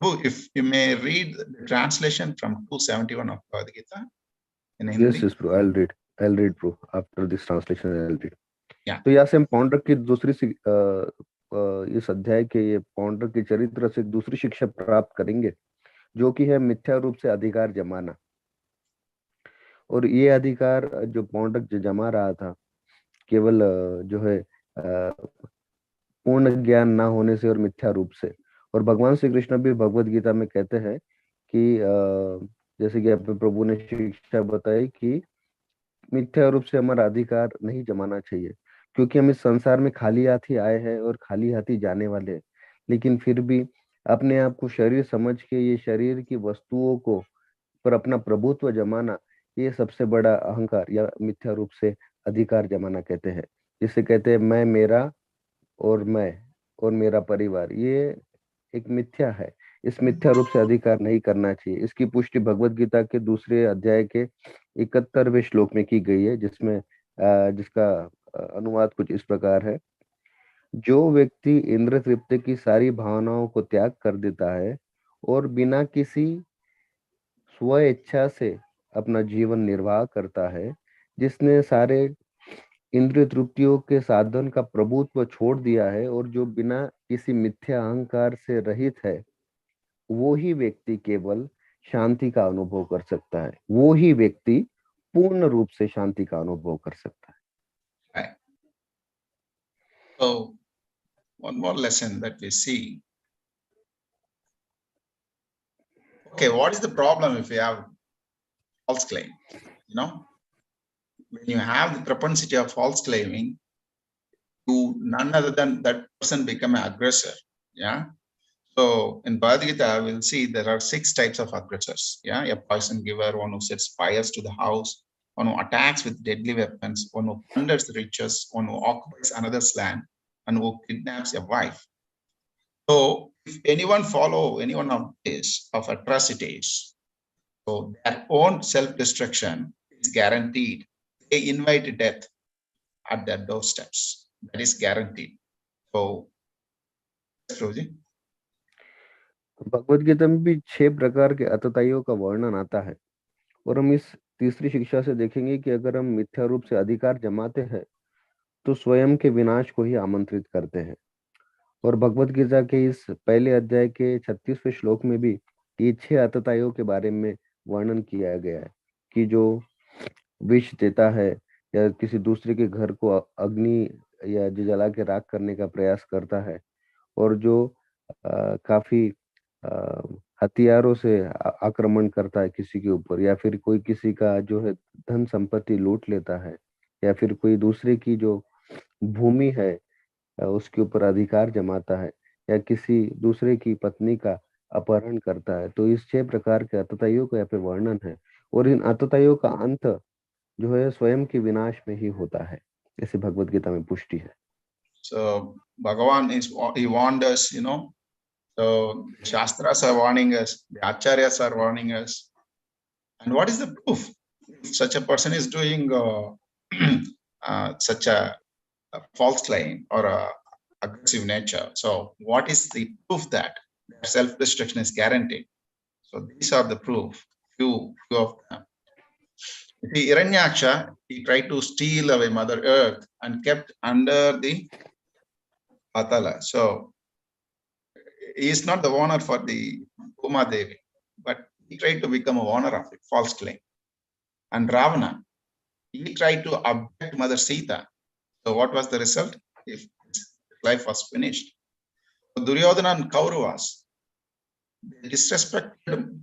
If you may read the translation from 271 of Bhagavad Gita in Hindi. Yes, bro. I'll read, bro. After this translation, I'll read. Yeah. तो यहाँ से हम पौंड्रक की दूसरी इस अध्याय के ये पौंड्रक के चरित्र से दूसरी शिक्षा प्राप्त करेंगे, जो कि है मिथ्या रूप से अधिकार जमाना। और ये अधिकार जो पौंड्रक जो जमा रहा था, केवल जो है पूर्ण ज्ञान ना होने से और मिथ्या रूप से। और भगवान श्री कृष्ण भी भगवत गीता में कहते हैं कि जैसे कि प्रभु ने शिक्षा बताई कि मिथ्या रूप से हमारा अधिकार नहीं जमाना चाहिए, क्योंकि हम इस संसार में खाली हाथी आए हैं और खाली हाथी जाने वाले हैं। लेकिन फिर भी अपने आप को शरीर समझ के ये शरीर की वस्तुओं को पर अपना प्रभुत्व जमाना, ये सबसे बड़ा अहंकार या मिथ्या रूप से अधिकार जमाना कहते हैं, जिसे कहते हैं मैं, मेरा और मेरा परिवार। ये एक मिथ्या है। इस मिथ्या रूप से अधिकार नहीं करना चाहिए। इसकी पुष्टि भगवत गीता के दूसरे अध्याय के 71वें श्लोक में की गई है, जिसमें जिसका अनुवाद कुछ इस प्रकार है। जो व्यक्ति इंद्र तृप्ति की सारी भावनाओं को त्याग कर देता है और बिना किसी स्व इच्छा से अपना जीवन निर्वाह करता है, जिसने सारे इंद्रिय तृप्तियों के साधन का प्रभुत्व छोड़ दिया है और जो बिना किसी मिथ्या अहंकार से रहित है, वो ही व्यक्ति केवल शांति का अनुभव कर सकता है। वो ही व्यक्ति पूर्ण रूप से शांति का अनुभव कर सकता है। Right. So, one more lesson that we see. Okay, what is the problem if you have false claim? You know, when you have the propensity of false claiming, to none other than that person become an aggressor. Yeah. So in Bhagavad Gita, we'll see there are 6 types of aggressors. Yeah, a poison giver, one who sets fires to the house, one who attacks with deadly weapons, one who plunders riches, one who occupies another's land, and who kidnaps a wife. So if anyone follow any one of these of atrocities, so their own self-destruction is guaranteed. They invite death at their doorsteps. That is guaranteed. So, Prabhuji. Bhagavad Gita में भी 6 प्रकार के अतताइयों का वर्णन आता है। और हम इस तीसरी शिक्षा से देखेंगे कि अगर हम मिथ्या रूप से अधिकार जमाते हैं तो स्वयं के विनाश को ही आमंत्रित करते हैं। और भगवत गीता के इस पहले अध्याय के 36वें श्लोक में भी ये 6 अतताइयों के बारे में वर्णन किया गया है कि जो विष देता है या किसी दूसरे के घर को अग्नि या जला के राख करने का प्रयास करता है, और जो काफी हथियारों से आक्रमण करता है किसी के ऊपर, या फिर कोई किसी का जो है धन संपत्ति लूट लेता है, या फिर कोई दूसरे की जो भूमि है उसके ऊपर अधिकार जमाता है, या किसी दूसरे की पत्नी का अपहरण करता है। तो इस 6 प्रकार के अतताइयों का यहाँ पे वर्णन है। और इन अतताइयों का अंत जो है स्वयं के विनाश में ही होता है, ऐसे भगवत गीता में पुष्टि है। So Bhagavan he warned us, you know. So Shastras are warning us, the Acharyas are warning us. And what is the proof? If such a person is doing such a false claim or a aggressive nature. So what is the proof that their self-destruction is guaranteed? So these are the proof, few of them. See, Hiranyaksha, he tried to steal away Mother Earth and kept under the Patala. So he is not the owner for the Uma Devi, but he tried to become a owner of it, false claim. And Ravana, he tried to abduct Mother Sita. So what was the result? If his life was finished. So Duryodhana and Kauravas, they disrespected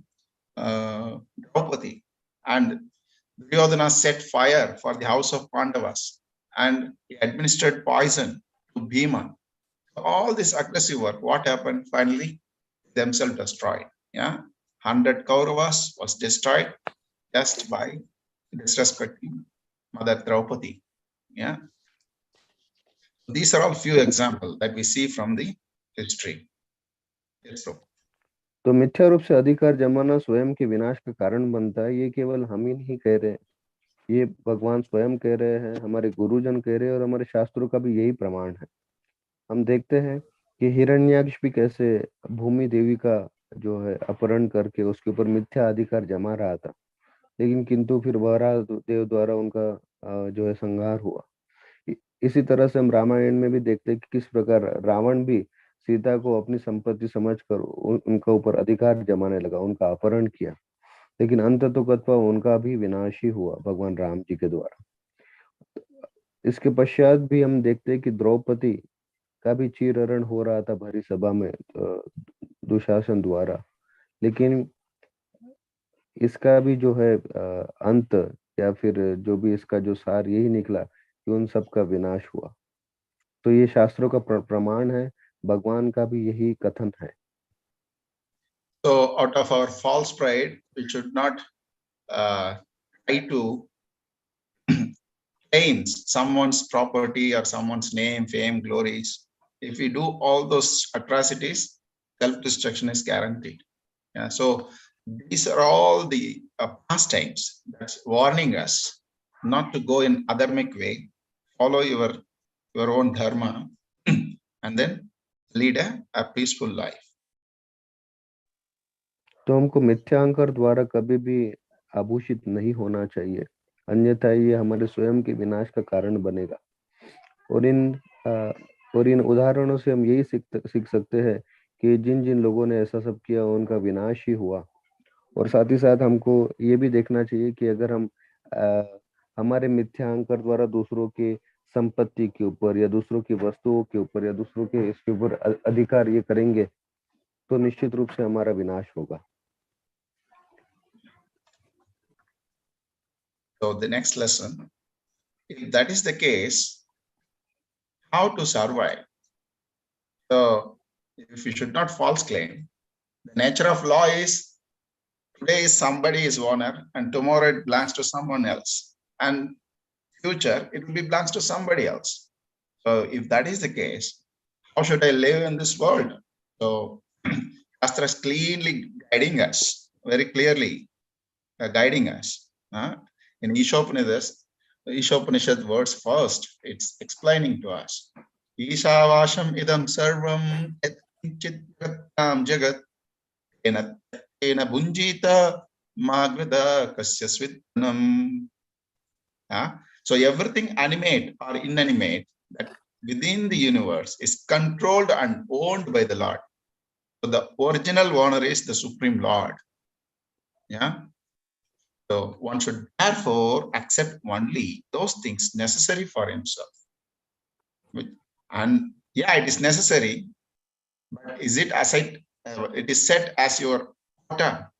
Draupadi, and Duryodhana set fire for the house of Pandavas, and he administered poison to Bhima. All this aggressive work, what happened? Finally, themselves destroyed. Yeah, 100 Kauravas was destroyed just by disrespecting Mother Draupadi. Yeah, these are all few examples that we see from the history. Yes, Prabhu. तो मिथ्या रूप से अधिकार जमाना स्वयं के विनाश का कारण बनता है, ये केवल हम ही नहीं कह रहे, ये भगवान स्वयं कह रहे हैं, हमारे गुरुजन कह रहे हैं, और हमारे शास्त्रों का भी यही प्रमाण है। हम देखते हैं कि हिरण्याक्ष भी कैसे भूमि देवी का जो है अपहरण करके उसके ऊपर मिथ्या अधिकार जमा रहा था, लेकिन किंतु फिर वराह देव द्वारा उनका जो है संहार हुआ। इसी तरह से हम रामायण में भी देखते हैं कि किस प्रकार रावण भी सीता को अपनी संपत्ति समझकर उनका ऊपर अधिकार जमाने लगा, उनका अपहरण किया, लेकिन अंततोगत्वा उनका भी विनाश ही हुआ भगवान राम जी के द्वारा। इसके पश्चात भी हम देखते हैं कि द्रौपदी का भी चीरहरण हो रहा था भरी सभा में दुशासन द्वारा, लेकिन इसका भी जो है अंत या फिर जो भी इसका जो सार यही निकला कि उन सब का विनाश हुआ। तो ये शास्त्रों का प्रमाण है, भगवान का भी यही कथन है। So out of our false pride, we should not try to claim someone's property or someone's name, fame, glories. If we do all those atrocities, self-destruction is guaranteed. Yeah, so these are all the pastimes that's warning us not to go in adharmic way, follow your own dharma, and then lead a peaceful life. तो हमको मिथ्यांकर द्वारा कभी भी आभूषित नहीं होना चाहिए, अन्यथा ये हमारे स्वयं के विनाश का कारण बनेगा। और इन उदाहरणों से हम यही सीख सकते हैं कि जिन जिन लोगों ने ऐसा सब किया उनका विनाश ही हुआ। और साथ ही साथ हमको ये भी देखना चाहिए कि अगर हम हमारे मिथ्यांकर द्वारा दूसरों के संपत्ति के ऊपर या दूसरों की वस्तुओं के ऊपर या दूसरों के इसके ऊपर अधिकार ये करेंगे तो निश्चित रूप से हमारा विनाश होगा। So the next lesson, if that is the case, how to survive? So if we should not false claim, the nature of law is today is somebody is owner and tomorrow it belongs to someone else, and future it will be belongs to somebody else. So if that is the case, how should I live in this world? So Shastra is cleanly guiding us, very clearly guiding us. In Ishopanishad verse first, it's explaining to us. Ishavasham idam sarvam jagat ena bunjita magvada kasyasvitnam. So everything animate or inanimate that within the universe is controlled and owned by the Lord. So the original owner is the Supreme Lord. Yeah. So one should therefore accept only those things necessary for himself. And yeah, it is necessary, but is it aside? It is set as your quota.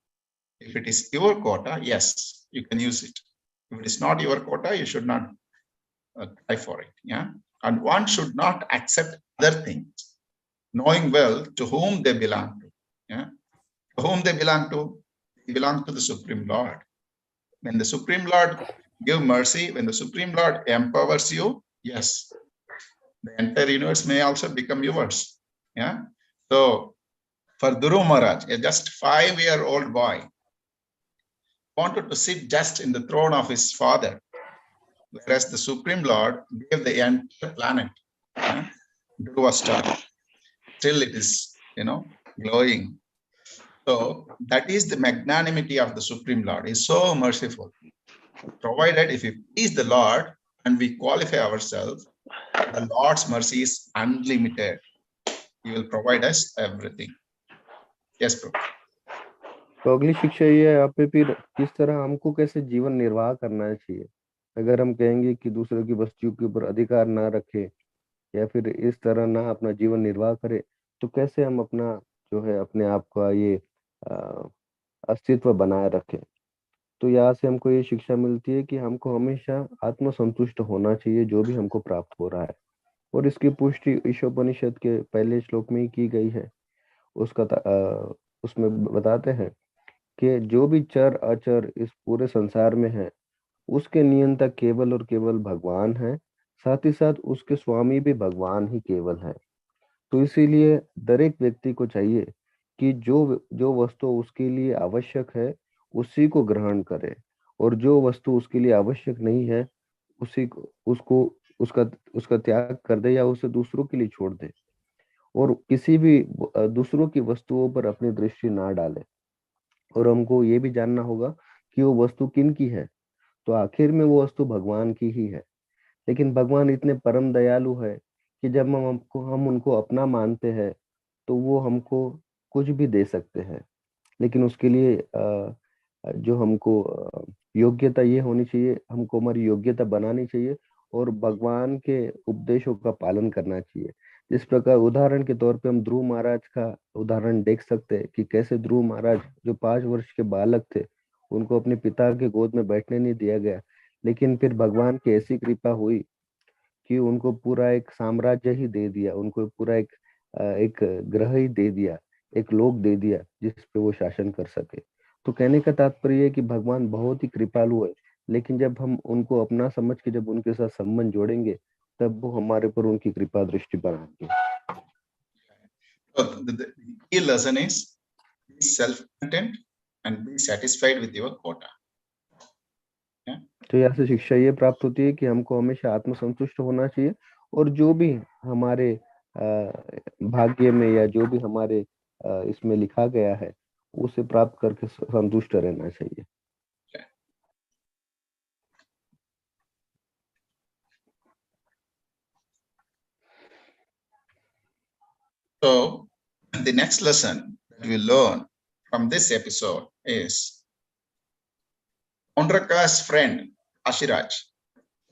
If it is your quota, yes, you can use it. If it is not your quota, you should not try for it. Yeah, and one should not accept other things, knowing well to whom they belong to. Yeah, to whom they belong to the Supreme Lord. When the Supreme Lord give mercy, when the Supreme Lord empowers you, yes, the entire universe may also become yours. Yeah. So for Dhruva Maharaj, a just 5-year-old boy wanted to sit just in the throne of his father, whereas the Supreme Lord gave the entire planet, Dhruva star. Still it is, glowing. So that is the magnanimity of the Supreme Lord. He is so merciful. Provided if we please the Lord and we qualify ourselves, the Lord's mercy is unlimited. He will provide us everything. Yes, Prabhu. तो अगली शिक्षा ये है, यहाँ पे फिर किस तरह हमको कैसे जीवन निर्वाह करना चाहिए। अगर हम कहेंगे कि दूसरों की वस्तुओं के ऊपर अधिकार ना रखे या फिर इस तरह ना अपना जीवन निर्वाह करे, तो कैसे हम अपना जो है अपने आप का ये अ, अस्तित्व बनाए रखें। तो यहाँ से हमको ये शिक्षा मिलती है कि हमको हमेशा आत्मसंतुष्ट होना चाहिए जो भी हमको प्राप्त हो रहा है। और इसकी पुष्टि ईशोपनिषद के पहले श्लोक में ही की गई है। उसमें बताते हैं कि जो भी चर अचर इस पूरे संसार में है, उसके नियंता केवल और केवल भगवान है। साथ ही साथ उसके स्वामी भी भगवान ही केवल है। तो इसीलिए दरेक व्यक्ति को चाहिए कि जो जो वस्तु उसके लिए आवश्यक है उसी को ग्रहण करे, और जो वस्तु उसके लिए आवश्यक नहीं है उसी को उसको उसका उसका त्याग कर दे या उसे दूसरों के लिए छोड़ दे। और किसी भी दूसरों की वस्तुओं पर अपनी दृष्टि ना डाले। और हमको ये भी जानना होगा कि वो वस्तु किन की है। तो आखिर में वो वस्तु भगवान की ही है। लेकिन भगवान इतने परम दयालु है कि जब हम उनको अपना मानते हैं तो वो हमको कुछ भी दे सकते हैं। लेकिन उसके लिए जो हमको योग्यता ये होनी चाहिए, हमको हमारी योग्यता बनानी चाहिए और भगवान के उपदेशों का पालन करना चाहिए। जिस प्रकार उदाहरण के तौर पे हम ध्रुव महाराज का उदाहरण देख सकते हैं कि कैसे ध्रुव महाराज जो 5 वर्ष के बालक थे, उनको अपने पिता के गोद में बैठने नहीं दिया गया। लेकिन फिर भगवान की ऐसी कृपा हुई कि उनको पूरा एक साम्राज्य ही दे दिया, उनको पूरा एक ग्रह ही दे दिया, एक लोक दे दिया जिस पे वो शासन कर सके। तो कहने का तात्पर्य है कि भगवान बहुत ही कृपालु है। लेकिन जब हम उनको अपना समझ के जब उनके साथ संबंध जोड़ेंगे, तब वो हमारे पर उनकी कृपा दृष्टि बनाएंगे। So the key lesson is be self-content and be satisfied with your quota. Yeah? तो यहाँ से शिक्षा ये प्राप्त होती है कि हमको हमेशा आत्मसंतुष्ट होना चाहिए, और जो भी हमारे भाग्य में या जो भी हमारे इसमें लिखा गया है उसे प्राप्त करके संतुष्ट रहना चाहिए। So the next lesson that we learn from this episode is Paundraka's friend Kashiraj.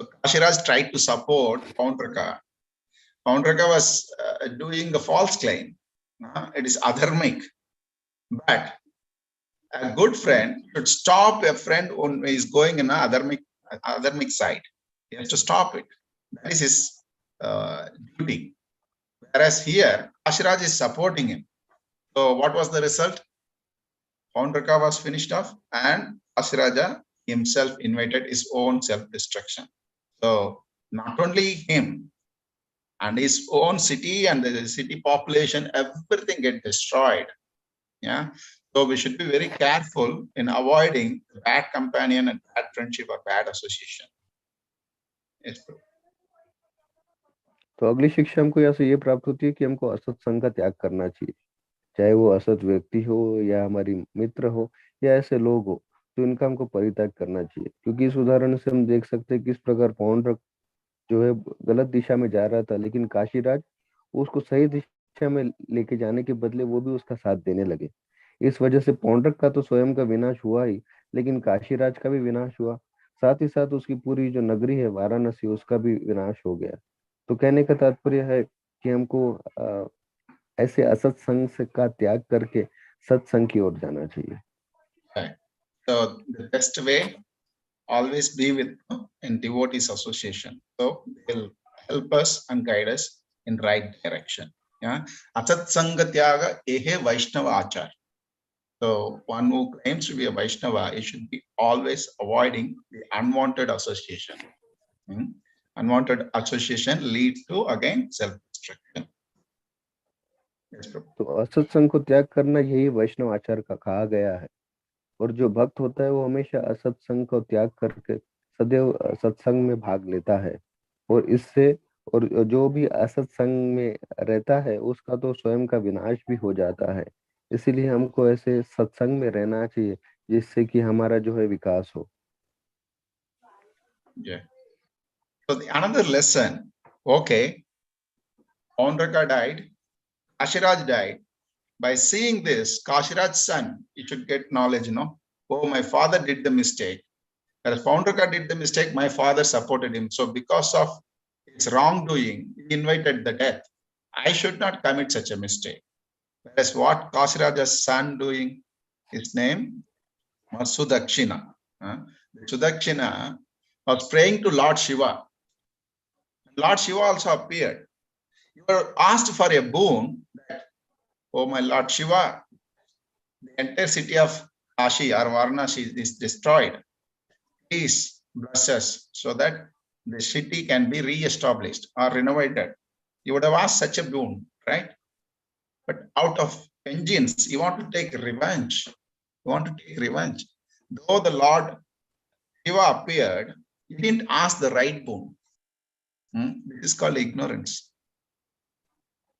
So Kashiraj tried to support Paundraka. Paundraka was doing a false claim. It is adharmic. But a good friend should stop a friend who is going in a adharmic side. He has to stop it. That is his duty. Whereas here, Kashiraj is supporting him. So what was the result? Paundraka was finished off and Kashiraja himself invited his own self-destruction. So not only him and his own city and the city population, everything get destroyed. Yeah. So we should be very careful in avoiding bad companion and bad friendship or bad association. Yes, Prabhu. तो अगली शिक्षा हमको यहाँ से ये प्राप्त होती है कि हमको असत संग का त्याग करना चाहिए। चाहे वो असत व्यक्ति हो या हमारी मित्र हो या ऐसे लोग हो, तो इनका हमको परित्याग करना चाहिए। क्योंकि इस उदाहरण से हम देख सकते हैं किस प्रकार पौंड्रक जो है गलत दिशा में जा रहा था, लेकिन काशीराज उसको सही दिशा में लेके जाने के बदले वो भी उसका साथ देने लगे। इस वजह से पौंड्रक का तो स्वयं का विनाश हुआ ही, लेकिन काशीराज का भी विनाश हुआ। साथ ही साथ उसकी पूरी जो नगरी है वाराणसी, उसका भी विनाश हो गया। तो कहने का तात्पर्य है कि हमको ऐसे असत संग का त्याग करके सत्संग की ओर जाना चाहिए। Right. So the best way, always be with in devotees association. So they'll help us and guide us in right direction. Yeah. Asat Sangha Tyaga Ehe Vaishnava Achar. So one who claims to be a Vaishnava, he should be always avoiding the unwanted association. Unwanted association leads to again self-destruction. Yes, Prabhu. तो असत संग को त्याग करना यही वैष्णव आचार का कहा गया है। और जो भक्त होता है वो हमेशा असत संग को त्याग करके सदैव सत्संग में भाग लेता है। और इससे और जो भी असत संग में रहता है उसका तो स्वयं का विनाश भी हो जाता है। इसीलिए हमको ऐसे सत्संग में रहना चाहिए जिससे कि हमारा जो है विकास हो। Yeah. So another lesson, okay, Paundraka died, Kashiraj died. By seeing this, Kashiraj's son, he should get knowledge, oh, my father did the mistake. Whereas Poundraka did the mistake, my father supported him. So because of its wrongdoing, he invited the death. I should not commit such a mistake. Whereas what Kasiraja's son doing, his name was Sudakshina. Sudakshina was praying to Lord Shiva. Lord Shiva also appeared. You were asked for a boon that, oh my Lord Shiva, the entire city of Kashi or Varanasi is destroyed. Please bless us so that the city can be re-established or renovated. You would have asked such a boon, right? But out of vengeance, you want to take revenge. You want to take revenge. Though the Lord Shiva appeared, he didn't ask the right boon. This is called ignorance.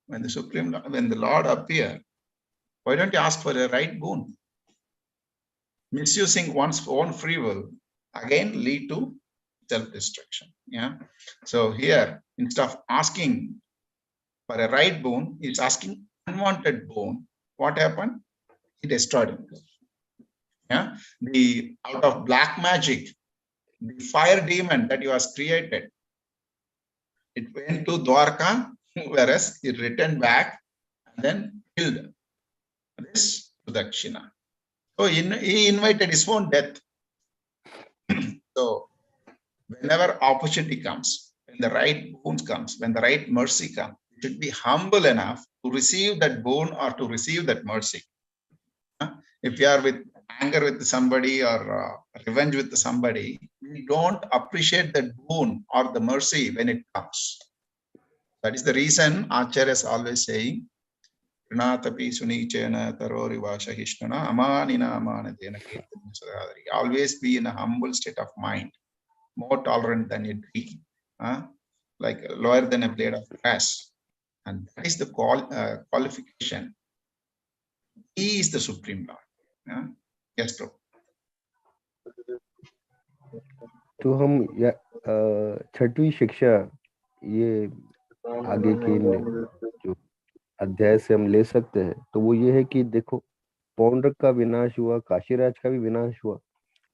When the Lord appeared, why don't you ask for a right boon? Misusing one's own free will again lead to self-destruction. Yeah. So here, instead of asking for a right boon, he's asking unwanted boon. What happened? He destroyed himself. Yeah. Out of black magic, the fire demon that he was created, it went to Dwarka, whereas it returned back and then killed this Sudakshina. So he invited his own death. So whenever opportunity comes, when the right boon comes, when the right mercy comes, you should be humble enough to receive that boon or to receive that mercy. If you are with anger with somebody or revenge with somebody, we don't appreciate that boon or the mercy when it comes. That is the reason Acharya is always saying, always be in a humble state of mind, more tolerant than a tree, like lower than a blade of grass. And that is the qualification. He is the Supreme Lord. Yes, Prabhu. तो हम छठवीं शिक्षा ये आगे की जो अध्याय से हम ले सकते हैं, तो वो ये है कि देखो, पौंड्रक का विनाश हुआ, काशीराज का भी विनाश हुआ,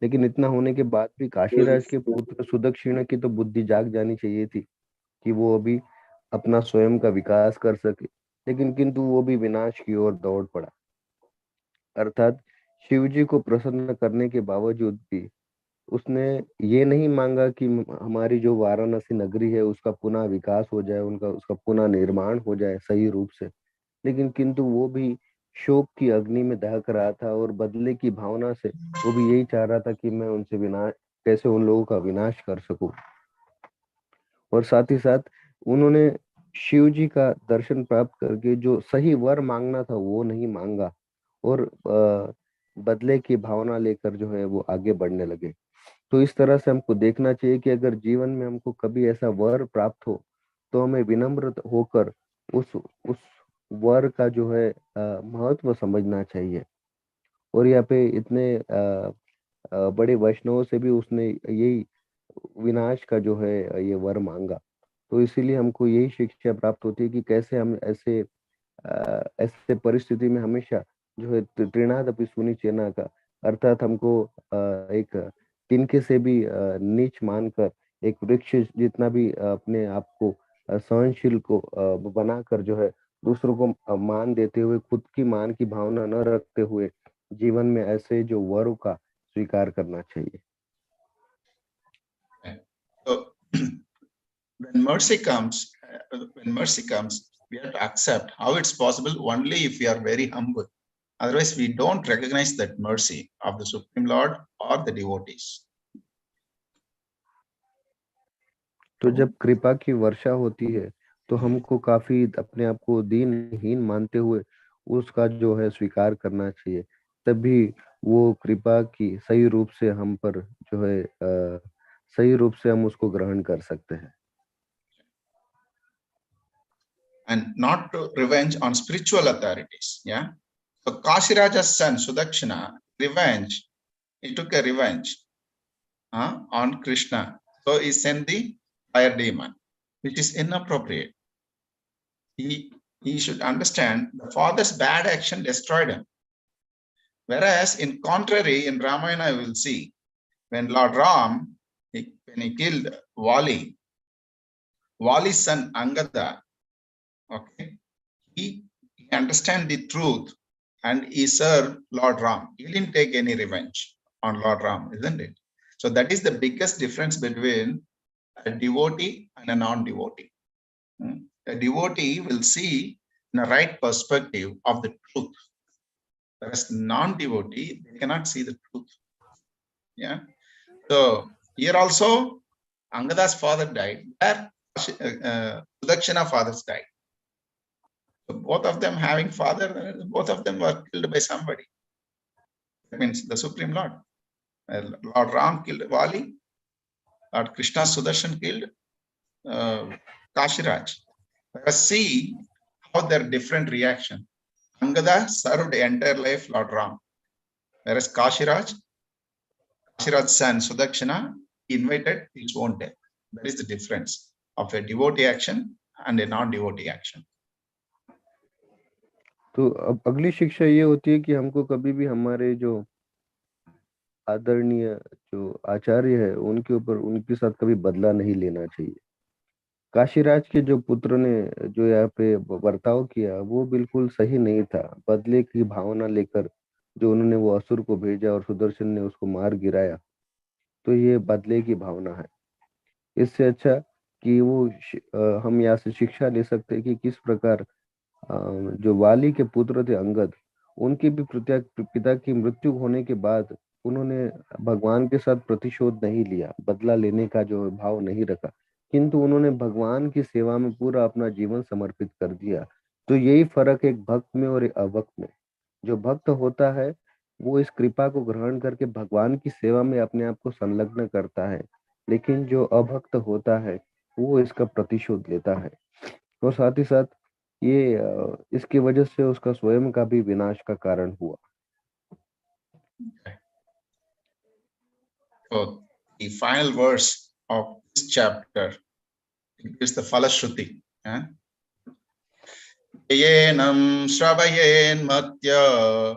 लेकिन इतना होने के बाद भी काशीराज के पुत्र सुदक्षिणा की तो बुद्धि जाग जानी चाहिए थी कि वो अभी अपना स्वयं का विकास कर सके, लेकिन किंतु वो भी विनाश की ओर दौड़ पड़ा। अर्थात शिव जी को प्रसन्न करने के बावजूद भी उसने ये नहीं मांगा कि हमारी जो वाराणसी नगरी है उसका पुनः विकास हो जाए, उसका पुनः निर्माण हो जाए सही रूप से, लेकिन किंतु वो भी शोक की अग्नि में दहक रहा था और बदले की भावना से वो भी यही चाह रहा था कि मैं उनसे कैसे उन लोगों का विनाश कर सकूं। और साथ ही साथ उन्होंने शिव जी का दर्शन प्राप्त करके जो सही वर मांगना था वो नहीं मांगा और बदले की भावना लेकर जो है वो आगे बढ़ने लगे। तो इस तरह से हमको देखना चाहिए कि अगर जीवन में हमको कभी ऐसा वर प्राप्त हो तो हमें विनम्र होकर उस वर का जो है महत्व समझना चाहिए। और यहाँ पे इतने बड़े वैष्णवों से भी उसने यही विनाश का जो है ये वर मांगा। तो इसीलिए हमको यही शिक्षा प्राप्त होती है कि कैसे हम ऐसे परिस्थिति में हमेशा जो है तृणादपि सुनिचेना का, अर्थात हमको एक तिनके से भी नीच मानकर एक वृक्ष जितना भी अपने आप को सहनशील को बनाकर जो है दूसरों को मान देते हुए खुद की मान की भावना न रखते हुए जीवन में ऐसे जो वरों का स्वीकार करना चाहिए। So, when mercy comes, we have to accept how it's possible only if we are very humble. Otherwise, we don't recognize that mercy of the Supreme Lord or the devotees. तो जब कृपा की वर्षा होती है तो हमको काफी अपने आप को दीनहीन मानते हुए उसका जो है स्वीकार करना चाहिए, तभी वो कृपा की सही रूप से हम पर जो है सही रूप से हम उसको ग्रहण कर सकते हैं। And not to revenge on spiritual authorities. Yeah. So Kashiraja's son Sudakshina, he took a revenge on Krishna. So he sent the fire demon, which is inappropriate. He should understand the father's bad action destroyed him. Whereas in contrary, in Ramayana, we will see when Lord Ram, when he killed Wali's son Angada, okay, he understand the truth and he served Lord Ram. He didn't take any revenge on Lord Ram, isn't it? So that is the biggest difference between a devotee and a non-devotee. A devotee will see in a right perspective of the truth. Whereas non-devotee, they cannot see the truth. Yeah. So here also, Angada's father died. There, Sudakshana fathers died. So both of them having father, both of them were killed by somebody. That means the Supreme Lord. Lord Ram killed Wali. Lord Krishna Sudarshan killed Kashiraj. Let us see how their different reaction. Angada served the entire life Lord Ram. Whereas Kashiraj's son Sudakshana invited his own death. That is the difference of a devotee action and a non-devotee action. तो अब अगली शिक्षा ये होती है कि हमको कभी भी हमारे जो आदरणीय जो आचार्य है उनके ऊपर उनके साथ कभी बदला नहीं लेना चाहिए। काशीराज के जो पुत्र ने जो यहाँ पे बर्ताव किया वो बिल्कुल सही नहीं था। बदले की भावना लेकर जो उन्होंने वो असुर को भेजा और सुदर्शन ने उसको मार गिराया, तो ये बदले की भावना है। इससे अच्छा कि वो हम यहाँ से शिक्षा ले सकते हैं कि किस प्रकार जो वाली के पुत्र थे अंगद, उनके भी पिता की मृत्यु होने के बाद उन्होंने भगवान के साथ प्रतिशोध नहीं लिया, बदला लेने का जो भाव नहीं रखा, किंतु उन्होंने भगवान की सेवा में पूरा अपना जीवन समर्पित कर दिया। तो यही फर्क एक भक्त में और एक अभक्त में। जो भक्त होता है वो इस कृपा को ग्रहण करके भगवान की सेवा में अपने आप को संलग्न करता है, लेकिन जो अभक्त होता है वो इसका प्रतिशोध लेता है। और साथ ही साथ ये इसकी वजह से उसका स्वयं का भी विनाश का कारण हुआ। So the final verse of this chapter is the Falashruti. Yenam Shravayen Matya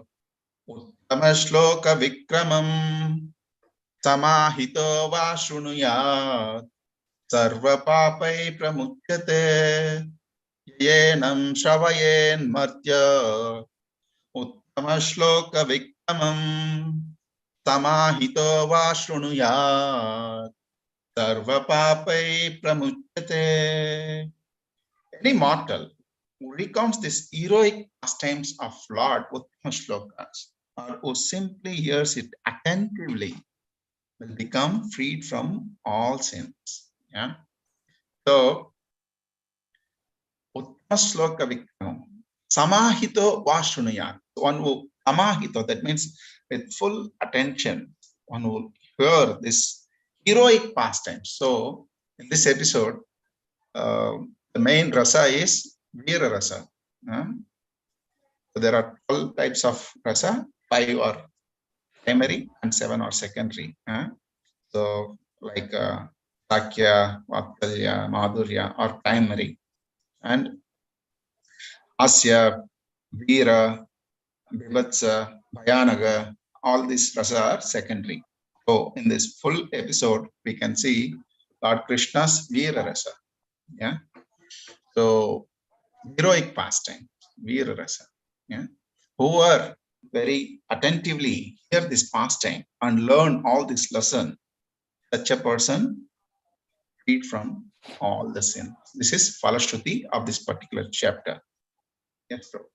Uttama Shloka Vikramam Samahito Va Shrunuyat Sarva Papai Pramukyate Yenam Shravayen Matya Uttama Shloka Vikramam Samahito Va Shrunuyat Sarva Papai Pramukyate. Any mortal who recounts this heroic pastimes of Lord Uttama Shlokas or who simply hears it attentively will become freed from all sins. Yeah. So, Uttama Shloka Vikramam Samahito Va Shrunuyat. One who Samahito, that means with full attention, one will hear this heroic pastimes. So, in this episode, the main rasa is Veera rasa. So there are 12 types of rasa, 5 are primary and 7 are secondary. So like Sakya, Vatsalya, Madhurya are primary, and Asya, Veera, Vivatsa, Bhayanaga, all these rasa are secondary. So in this full episode, we can see Lord Krishna's Veera rasa. Yeah. So heroic pastime, Veera rasa. Yeah. Who are very attentively hear this pastime and learn all this lesson, such a person freed from all the sin. This is Falashruti of this particular chapter. Yes, Prabhu.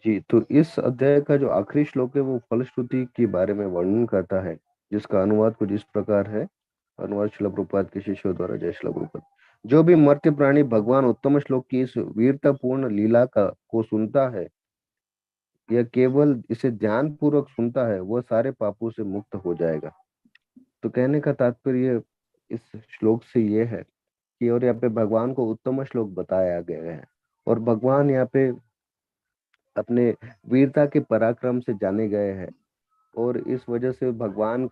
जी, तो इस अध्याय का जो आखिरी श्लोक है वो फलश्रुति के बारे में वर्णन करता है, जिसका अनुवाद कुछ इस प्रकार है। अनुवाद श्रील प्रभुपाद के शिष्यों द्वारा। जय श्रील प्रभुपाद। जो भी मर्त्य प्राणी भगवान उत्तम श्लोक की इस वीरतापूर्ण लीला को सुनता है या केवल इसे ध्यान पूर्वक सुनता है, वह सारे पापों से मुक्त हो जाएगा। तो कहने का तात्पर्य इस श्लोक से ये है कि और यहाँ पे भगवान को उत्तम श्लोक बताया गया है और भगवान यहाँ पे अपने वीरता के पराक्रम से जाने गए हैं और इस वजह से भगवान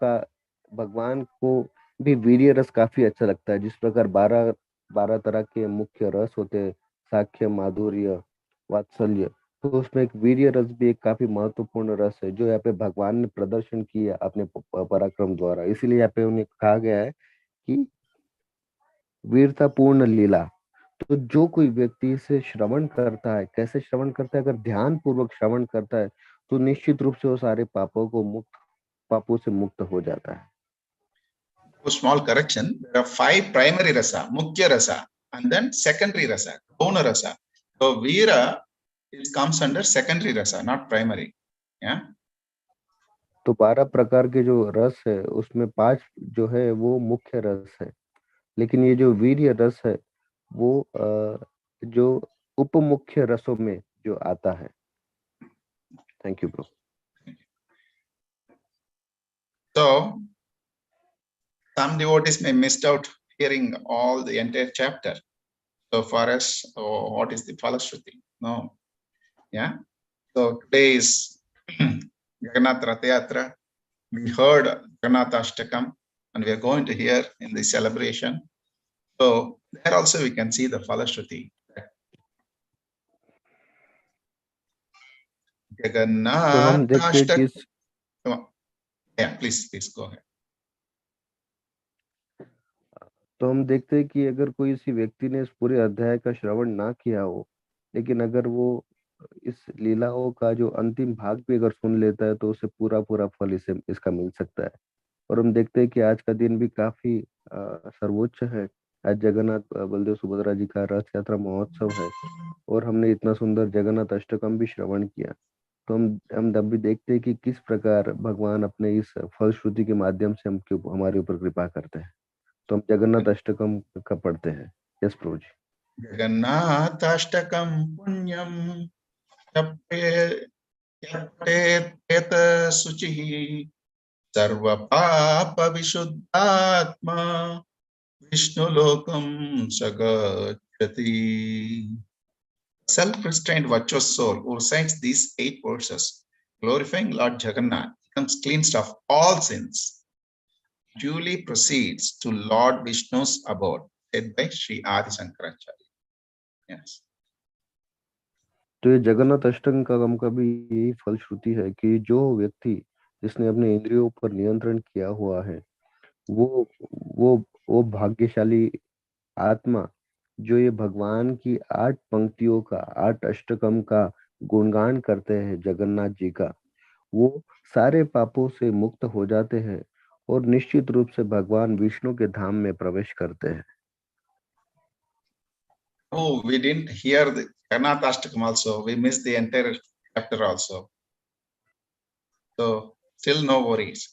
को भी वीर्य रस काफी अच्छा लगता है। जिस प्रकार 12 तरह के मुख्य रस होते हैं, साख्य, माधुर्य, वात्सल्य, तो उसमें एक वीर्य रस भी एक काफी महत्वपूर्ण रस है, जो यहाँ पे भगवान ने प्रदर्शन किया अपने पराक्रम द्वारा। इसीलिए यहाँ पे उन्हें कहा गया है कि वीरतापूर्ण लीला। तो जो कोई व्यक्ति इसे श्रवण करता है, कैसे श्रवण करता है, अगर ध्यान पूर्वक श्रवण करता है तो निश्चित रूप से वो सारे पापों से मुक्त हो जाता है। A small correction, there are 5 primary rasa, mukhya rasa, and then secondary rasa, gauna rasa. So Veera, it comes under secondary rasa, not primary. Yeah. तो 12 प्रकार के जो रस है उसमें 5 जो है वो मुख्य रस है, लेकिन ये जो वीर्य रस है वो जो उप मुख्य रसों में जो आता है। Thank you bro. So some devotees may missed out hearing all the entire chapter. So for us, what is the Falashruti? No. Yeah. So today is Jagannath Rath Yatra. We heard Jagannath Ashtakam, and we are going to hear in the celebration. So there also we can see the Falashruti. तो हम Jagannath देखते हैं कि Ashtakam. Yeah, please go ahead. तो हम देखते हैं कि अगर कोई इसी व्यक्ति ने इस पूरे अध्याय का श्रवण ना किया हो, लेकिन अगर वो इस लीलाओं का जो अंतिम भाग भी अगर सुन लेता है तो उसे पूरा पूरा फल इसका मिल सकता है। और हम देखते हैं कि आज का दिन भी काफी सर्वोच्च है। आज जगन्नाथ बलदेव सुभद्रा जी का रथ यात्रा महोत्सव है और हमने इतना सुंदर जगन्नाथ अष्टकम भी श्रवण किया। तो हम तब भी देखते हैं कि किस प्रकार भगवान अपने इस फलश्रुति के माध्यम से हमारे ऊपर कृपा करते हैं। तो हम जगन्नाथ अष्टकम का पढ़ते हैं। Yes Prabhu ji. Jagannath Ashtakam Punyam Pret Suchihi Sarva Papa Vishuddhatma Vishnu Lokam Sagachati. Self-restrained virtuous soul who recites these 8 verses, glorifying Lord Jagannath, becomes cleansed of all sins, duly proceeds to Lord Vishnu's abode, said by Sri Adi Shankaracharya. Yes. तो ये जगन्नाथ अष्टकम का भी यही फलश्रुति है कि जो व्यक्ति जिसने अपने इंद्रियों पर नियंत्रण किया हुआ है वो वो वो भाग्यशाली आत्मा जो ये भगवान की 8 पंक्तियों का 8 अष्टकम का गुणगान करते हैं जगन्नाथ जी का, वो सारे पापों से मुक्त हो जाते हैं और निश्चित रूप से भगवान विष्णु के धाम में प्रवेश करते हैं। Oh, we didn't hear the Jagannath Ashtakam also. We missed the entire chapter also. So still no worries.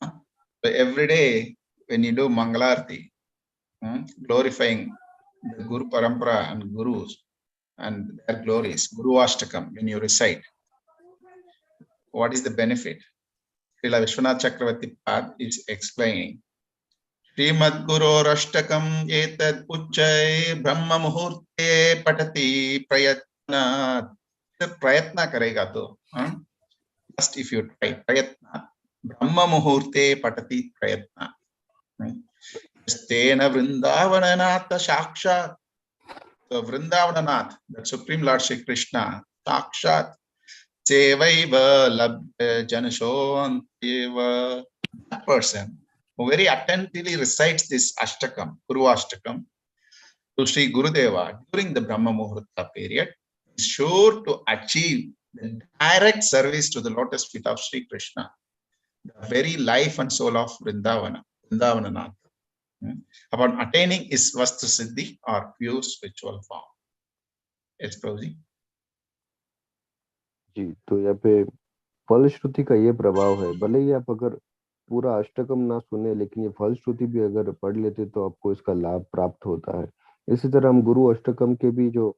So every day when you do Mangalarti, glorifying the Guru Parampara and Gurus and their glories, Guru Ashtakam, when you recite, what is the benefit? Srila Vishwanath Chakravarti Pad is explaining. Srimad Guru Ashtakam etad uchay Brahma Muhurte patati prayatna. Prayatna karega to. Just if you try prayatna. Brahma Muhurte patati prayatna. Stena Vrindavananatha Shakshat. So Vrindavananath, the Supreme Lord Shri Krishna, Sakshat, Sevaiva Labdha Janashontiva, that person who very attentively recites this Ashtakam, Guru Ashtakam, to Sri Gurudeva during the Brahma Muhurta period, is sure to achieve the direct service to the lotus feet of Sri Krishna, the very life and soul of Vrindavananath. Upon attaining his Vastu Siddhi or pure spiritual form. Yes, Prabhuji. जी, तो यहाँ पे फलश्रुति का ये प्रभाव है। भले ही आप अगर पूरा अष्टकम ना सुने, लेकिन ये फलश्रुति भी अगर पढ़ लेते तो आपको इसका लाभ प्राप्त होता है। इसी तरह हम गुरु अष्टकम के भी जो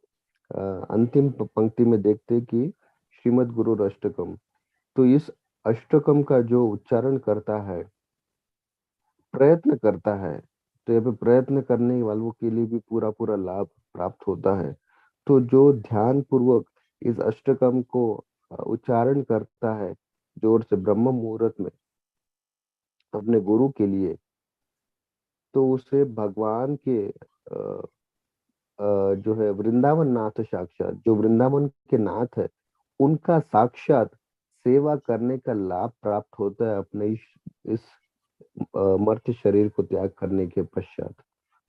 अंतिम पंक्ति में देखते कि श्रीमद गुरु अष्टकम, तो इस अष्टकम का जो उच्चारण करता है, प्रयत्न करता है, तो यहाँ पे प्रयत्न करने वालों के लिए भी पूरा पूरा लाभ प्राप्त होता है। तो जो ध्यान पूर्वक इस अष्टकम को उच्चारण करता है जोर से ब्रह्म मुहूर्त में अपने गुरु के लिए, तो उसे भगवान के जो है वृंदावन नाथ साक्षात, जो वृंदावन के नाथ है, उनका साक्षात सेवा करने का लाभ प्राप्त होता है अपने इस मर्त्य शरीर को त्याग करने के पश्चात।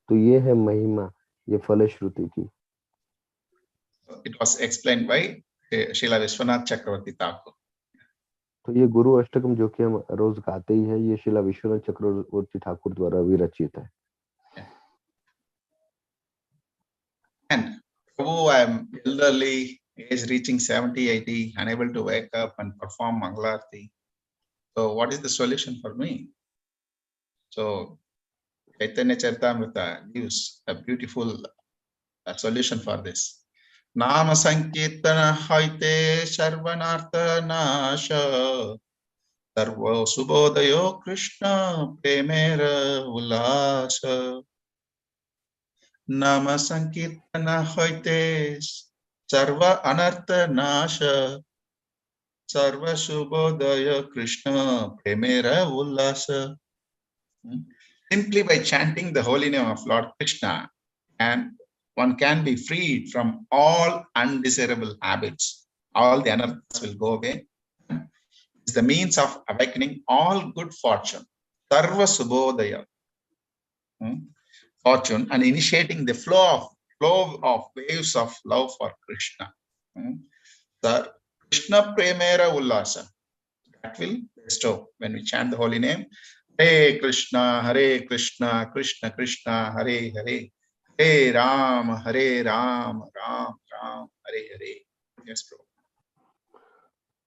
तो ये है महिमा, ये फलश्रुति की। It was explained by Srila Vishwanath Chakravarti Thakur. तो ये गुरु अष्टकम जो कि हम रोज गाते ही है, ये श्रीला विश्वनाथ चक्रवर्ती ठाकुर द्वारा विरचित है। And Prabhu, I am elderly, age reaching 70, 80, unable to wake up and perform Mangalarti. So what is the solution for me? So Chaitanya Charitamrita gives a beautiful solution for this. Nama Sankirtana Haite Sarvanartha Nasha Sarva Subodhayo Krishna Premera Ulasa. Nama Sankirtana Haite Sarva Anartha Nasha Sarva Subodhaya Krishna Premera Ulasa. Simply by chanting the holy name of Lord Krishna, and one can be freed from all undesirable habits. All the anarthas will go away. It's the means of awakening all good fortune, Sarva Subodhaya, fortune, and initiating the flow of waves of love for Krishna. The Krishna Premera Ullasa, that will bestow when we chant the holy name. Hare Krishna, Krishna Krishna, Hare Hare, Hare Ram, Ram Ram, Hare Hare. Yes, Prabhu.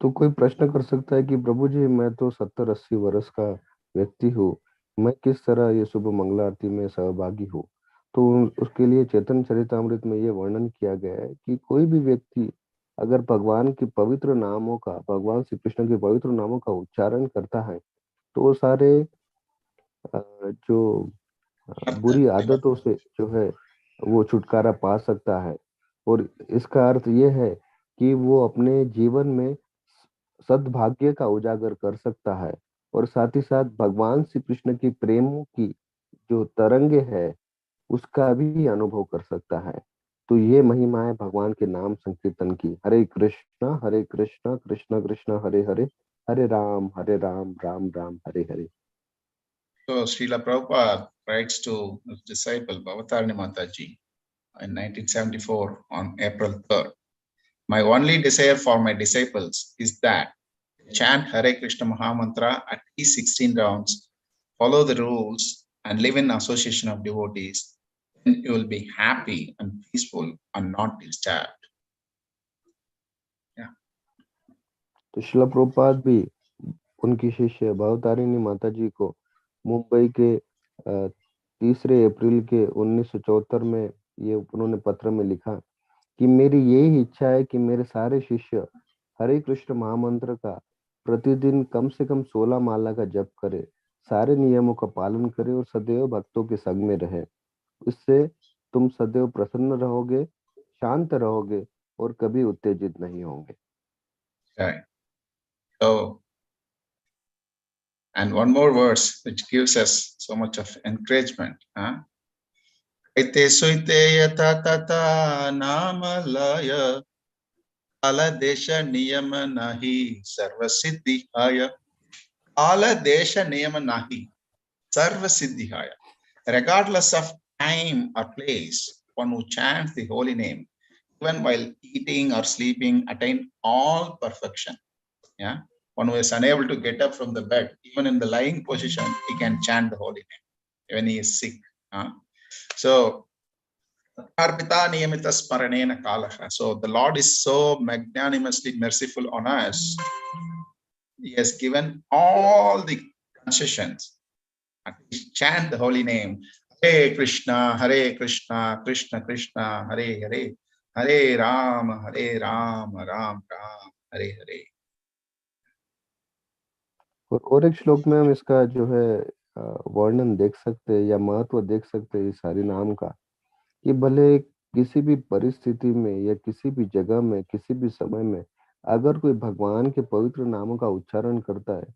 तो कोई प्रश्न कर सकता है कि प्रभु जी, मैं तो 70-80 वर्ष का व्यक्ति हूँ, मैं किस तरह ये शुभ मंगला आरती में सहभागी हूँ? तो उसके लिए चैतन्य चरितामृत में ये वर्णन किया गया है कि कोई भी व्यक्ति अगर भगवान के पवित्र नामों का, भगवान श्री कृष्ण के पवित्र नामों का उच्चारण करता है, तो वो सारे जो बुरी आदतों से जो है वो छुटकारा पा सकता है। और इसका अर्थ ये है कि वो अपने जीवन में सद्भाग्य का उजागर कर सकता है, और साथ ही साथ भगवान श्री कृष्ण की प्रेम की जो तरंगे है उसका भी अनुभव कर सकता है। तो ये महिमा है भगवान के नाम संकीर्तन की। हरे कृष्णा कृष्ण कृष्ण हरे हरे, हरे Ram Ram Ram Hare Hare. So Srila Prabhupada writes to his disciple Bhavatarani Mataji in 1974 on April 3rd. My only desire for my disciples is that they chant Hare Krishna Mahamantra at least 16 rounds, follow the rules, and live in association of devotees. Then you will be happy and peaceful and not disturbed. Yeah. तो श्रील प्रभुपाद भी उनकी शिष्य भवतारिणी माता जी को मुंबई के 3 अप्रैल के 1974 में ये उन्होंने पत्र में लिखा कि मेरी यही इच्छा है कि मेरे सारे शिष्य हरे कृष्ण महामंत्र का प्रतिदिन कम से कम 16 माला का जप करे, सारे नियमों का पालन करे और सदैव भक्तों के संग में रहे। इससे तुम सदैव प्रसन्न रहोगे, शांत रहोगे और कभी उत्तेजित नहीं होंगे। Right. So, and one more verse which gives us so much of encouragement. Aite suite yata tata namalaya kala desha niyama nahi sarva siddhihaya. Kala desha niyama nahi sarva siddhihaya. Regardless of time or place, one who chants the holy name, even while eating or sleeping, attain all perfection. Yeah. One who is unable to get up from the bed, even in the lying position, he can chant the holy name when he is sick. So, so the Lord is so magnanimously merciful on us. He has given all the concessions. Chant the holy name. Hare Krishna, Krishna Krishna, Hare Hare, Hare Ram, Ram Ram, Hare Hare. और एक श्लोक में हम इसका जो है वर्णन देख सकते हैं या महत्व देख सकते हैं इस हरि नाम का, कि भले किसी भी परिस्थिति में या किसी भी जगह में, किसी भी समय में अगर कोई भगवान के पवित्र नामों का उच्चारण करता है,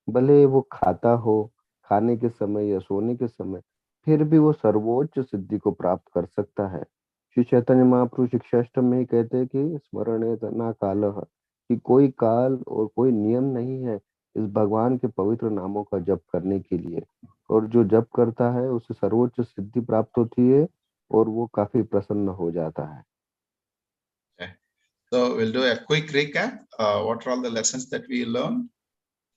भले वो खाता हो, खाने के समय या सोने के समय, फिर भी वो सर्वोच्च सिद्धि को प्राप्त कर सकता है। श्री चैतन्य महाप्रभु शिक्षाष्टम में ही कहते हैं कि स्मरणे न कालः, कि कोई काल और कोई नियम नहीं है इस भगवान के पवित्र नामों का जप करने के लिए, और जो जप करता है उसे सर्वोच्च सिद्धि प्राप्त होती है और वो काफी प्रसन्न हो जाता है। Okay. So we'll do a quick recap. What are all the lessons that we learned?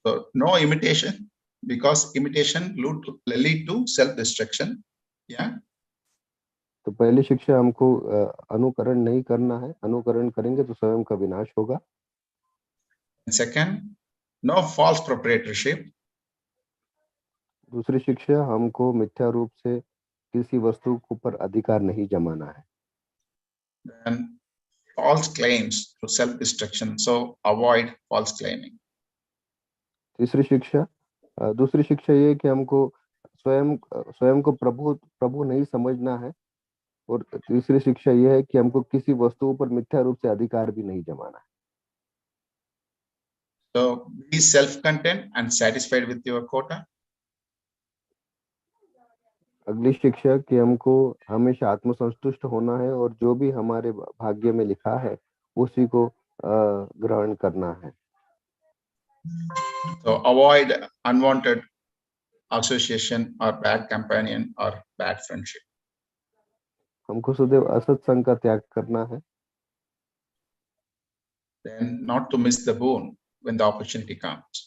So no imitation, because imitation lead to self-destruction. Yeah. तो पहली शिक्षा हमको अनुकरण नहीं करना है, अनुकरण करेंगे तो स्वयं का विनाश होगा। And second, no false proprietorship. दूसरी शिक्षा, हमको मिथ्या रूप से किसी वस्तु के ऊपर अधिकार नहीं जमाना है। And false claims to self-destruction. So avoid false claiming. तीसरी शिक्षा, दूसरी शिक्षा ये कि हमको स्वयं को प्रभु नहीं समझना है, और तीसरी शिक्षा यह है कि हमको किसी वस्तु पर मिथ्या रूप से अधिकार भी नहीं जमाना है। So be self-content and satisfied with your quota. अगली शिक्षा कि हमको हमेशा आत्मसंतुष्ट होना है और जो भी हमारे भाग्य में लिखा है उसी को ग्रहण करना है। So avoid unwanted association or bad companion or bad friendship. हमको सदैव असत्संग का त्याग करना है। Then not to miss the boon when the opportunity comes.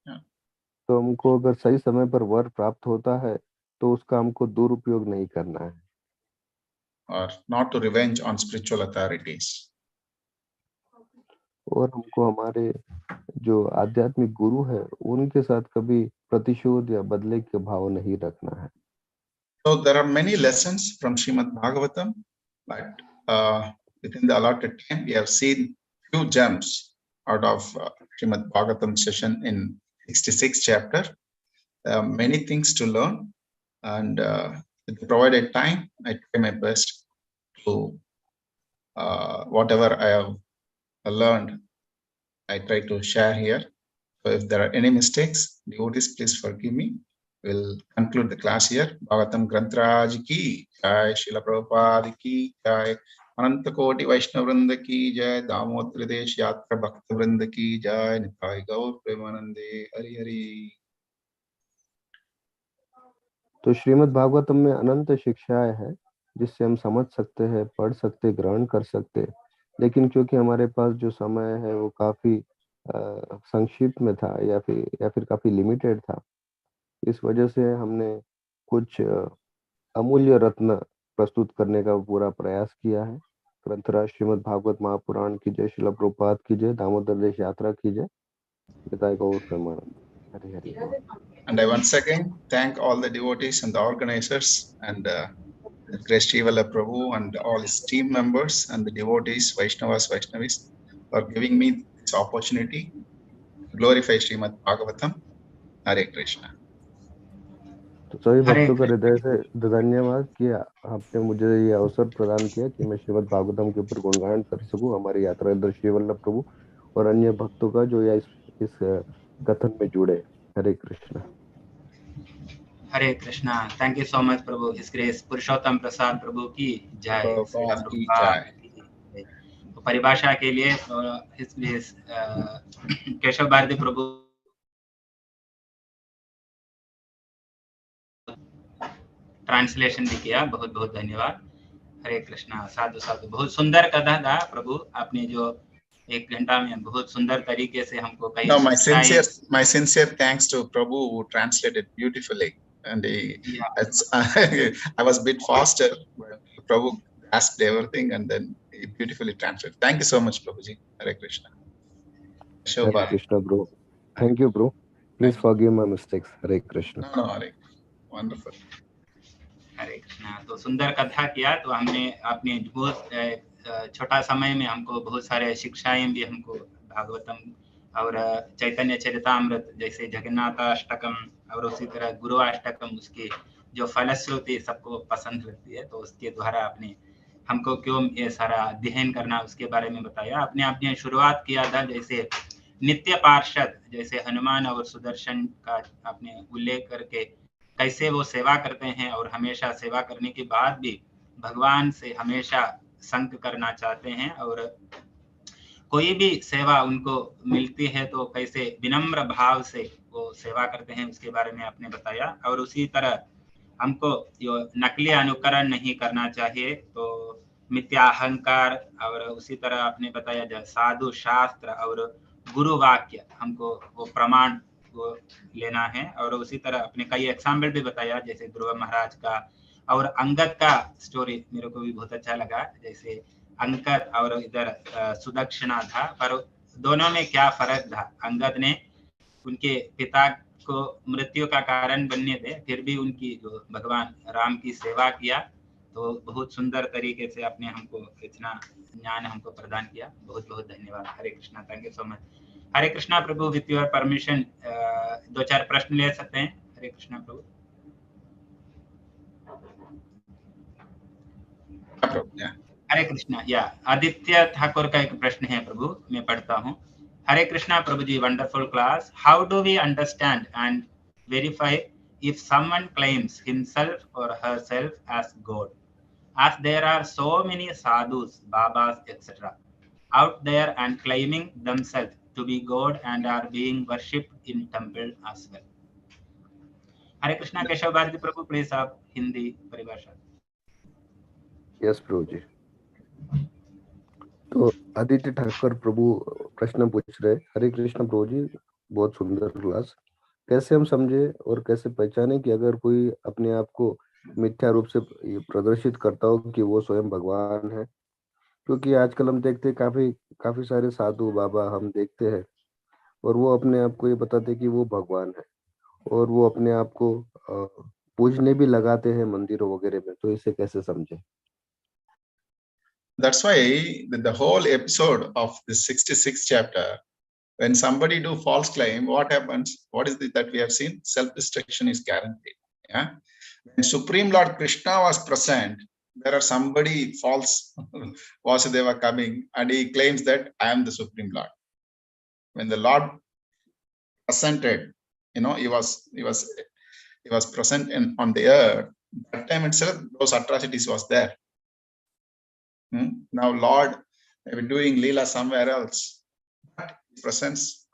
तो हमको अगर सही समय पर वर प्राप्त होता है तो उसका हमको दुरुपयोग नहीं करना है। Or not to revenge on spiritual authorities. और हमको हमारे जो आध्यात्मिक गुरु है उनके साथ कभी प्रतिशोध या बदले के भाव नहीं रखना है। So there are many lessons from Srimad Bhagavatam, but within the allotted time, we have seen few gems out of Srimad Bhagavatam session in 66th chapter. Many things to learn, and with the provided time, I try my best to whatever I have learned, I try to share here. So if there are any mistakes, devotees, please forgive me. We'll conclude the class here. Bhagavatam Grantaraj ki jai, Srila Prabhupada ki jai, Ananta Koti Vaishnava Vrinda ki jai, Damodar Desh Yatra Bhakta Vrinda ki jai, Nitai Gaur Premanande, Hari Hari. तो श्रीमद् भागवतम में अनंत शिक्षाएं हैं जिससे हम समझ सकते हैं, पढ़ सकते, ग्रहण कर सकते, लेकिन क्योंकि हमारे पास जो समय है वो काफी संक्षिप्त में था या फिर काफी लिमिटेड था, इस वजह से हमने कुछ अमूल्य रत्न प्रस्तुत करने का पूरा प्रयास किया है। ग्रंथराज श्रीमद् भागवत महापुराण की जय, श्रील प्रभुपाद की जय, दामोदर देश यात्रा की जय, निताय गौर प्रेमानंद, हरि हरि बोल। And I once again thank all the devotees and the organizers and Grace Srivala Prabhu and all his team members and the devotees, Vaishnavis for giving me this opportunity to glorify Srimad Bhagavatam. Hare Krishna. तो सभी भक्तों का हृदय से धन्यवाद कि आपने मुझे ये अवसर प्रदान किया कि मैं श्रीमद् भागवतम के ऊपर गुणगान कर सकूं। हमारी यात्रा इधर श्री वल्लभ प्रभु और अन्य भक्तों का जो इस कथन में जुड़े। Hare Krishna. Hare Krishna. Thank you so much Prabhu. His grace Purushottam Prasad Prabhu की जय। प्रभुपाद की जय। तो परिभाषा के लिए his grace Keshav Bharati Prabhu translation भी किया, बहुत बहुत धन्यवाद। हरे कृष्णा। साधु साधु। बहुत सुंदर कथा था प्रभु, आपने जो 1 घंटा में बहुत सुंदर तरीके से हमको कई No, my sincere thanks to Prabhu who translated beautifully, and I was a bit faster, but Prabhu asked everything and then he beautifully translated. Thank you so much, Prabhuji. Hare Krishna. Hare Krishna, bro. Thank you, bro. Please forgive my mistakes. Hare Krishna. No, Hare. Wonderful. हरे कृष्णा। तो सुंदर कथा किया, तो हमने अपने बहुत छोटा समय में हमको बहुत सारे शिक्षाएं भी हमको भागवतम और चैतन्य चरितामृत जैसे जगन्नाथ अष्टकम और उसी तरह गुरु अष्टकम, उसकी जो फलश्रुति सबको पसंद लगती है, तो उसके द्वारा आपने हमको क्यों ये सारा अध्ययन करना उसके बारे में बताया। आपने शुरुआत किया था जैसे नित्य पार्षद, जैसे हनुमान और सुदर्शन का आपने उल्लेख करके कैसे वो सेवा करते हैं और हमेशा सेवा करने के बाद भी भगवान से हमेशा संग करना चाहते हैं और कोई भी सेवा उनको मिलती है तो कैसे विनम्र भाव से वो सेवा करते हैं, उसके बारे में आपने बताया। और उसी तरह हमको जो नकली अनुकरण नहीं करना चाहिए, तो मिथ्या अहंकार, और उसी तरह आपने बताया जो साधु शास्त्र और गुरु वाक्य हमको वो प्रमाण वो लेना है। और उसी तरह आपने कई एग्जाम्पल भी बताया, जैसे ध्रुव महाराज का और अंगद का स्टोरी मेरे को भी बहुत अच्छा लगा। जैसे अंगद और इधर सुदक्षिणा था, पर दोनों में क्या फर्क था। अंगद ने उनके पिता को मृत्यु का कारण बनने थे, फिर भी उनकी जो भगवान राम की सेवा किया। तो बहुत सुंदर तरीके से आपने हमको इतना ज्ञान हमको प्रदान किया। बहुत बहुत धन्यवाद। Hare Krishna, thank you so much. Hare Krishna Prabhu, with your permission 2-4 प्रश्न ले सकते हैं। हरे कृष्णा प्रभु। हरे कृष्णा। या आदित्य ठाकुर का एक प्रश्न है प्रभु, मैं पढ़ता हूँ। Hare Krishna Prabhu ji, wonderful class. How do we understand and verify if someone claims himself or herself as God, as there are so many sadhus, babas, etc. out there and claiming themselves to be God and are being worshipped in temple as well. Hare Krishna Keshav Bharati Prabhu, please आप हिंदी परिभाषा। Yes Prabhu ji. तो आदित्य ठाकर प्रभु प्रश्न पूछ रहे। हरे कृष्ण प्रभु जी, बहुत सुंदर class. कैसे हम समझे और कैसे पहचाने कि अगर कोई अपने आप को मिथ्या रूप से प्रदर्शित करता हो कि वो स्वयं भगवान है? क्योंकि आजकल हम देखते हैं काफी सारे साधु बाबा हम देखते हैं और वो अपने आप को ये बताते हैं कि वो भगवान है और वो अपने आप को पूजने भी लगाते हैं मंदिरों वगैरह में। तो इसे कैसे समझे? That's why the whole episode of the 66th chapter, when somebody do false claim, what happens? What is it that we have seen? Self-destruction is guaranteed. Yeah. When Supreme Lord Krishna was present, there are somebody false Vasudeva coming and he claims that I am the Supreme Lord. When the Lord presented, he was present on the earth. That time itself, those atrocities was there. Now Lord may be doing Leela somewhere else, but his presence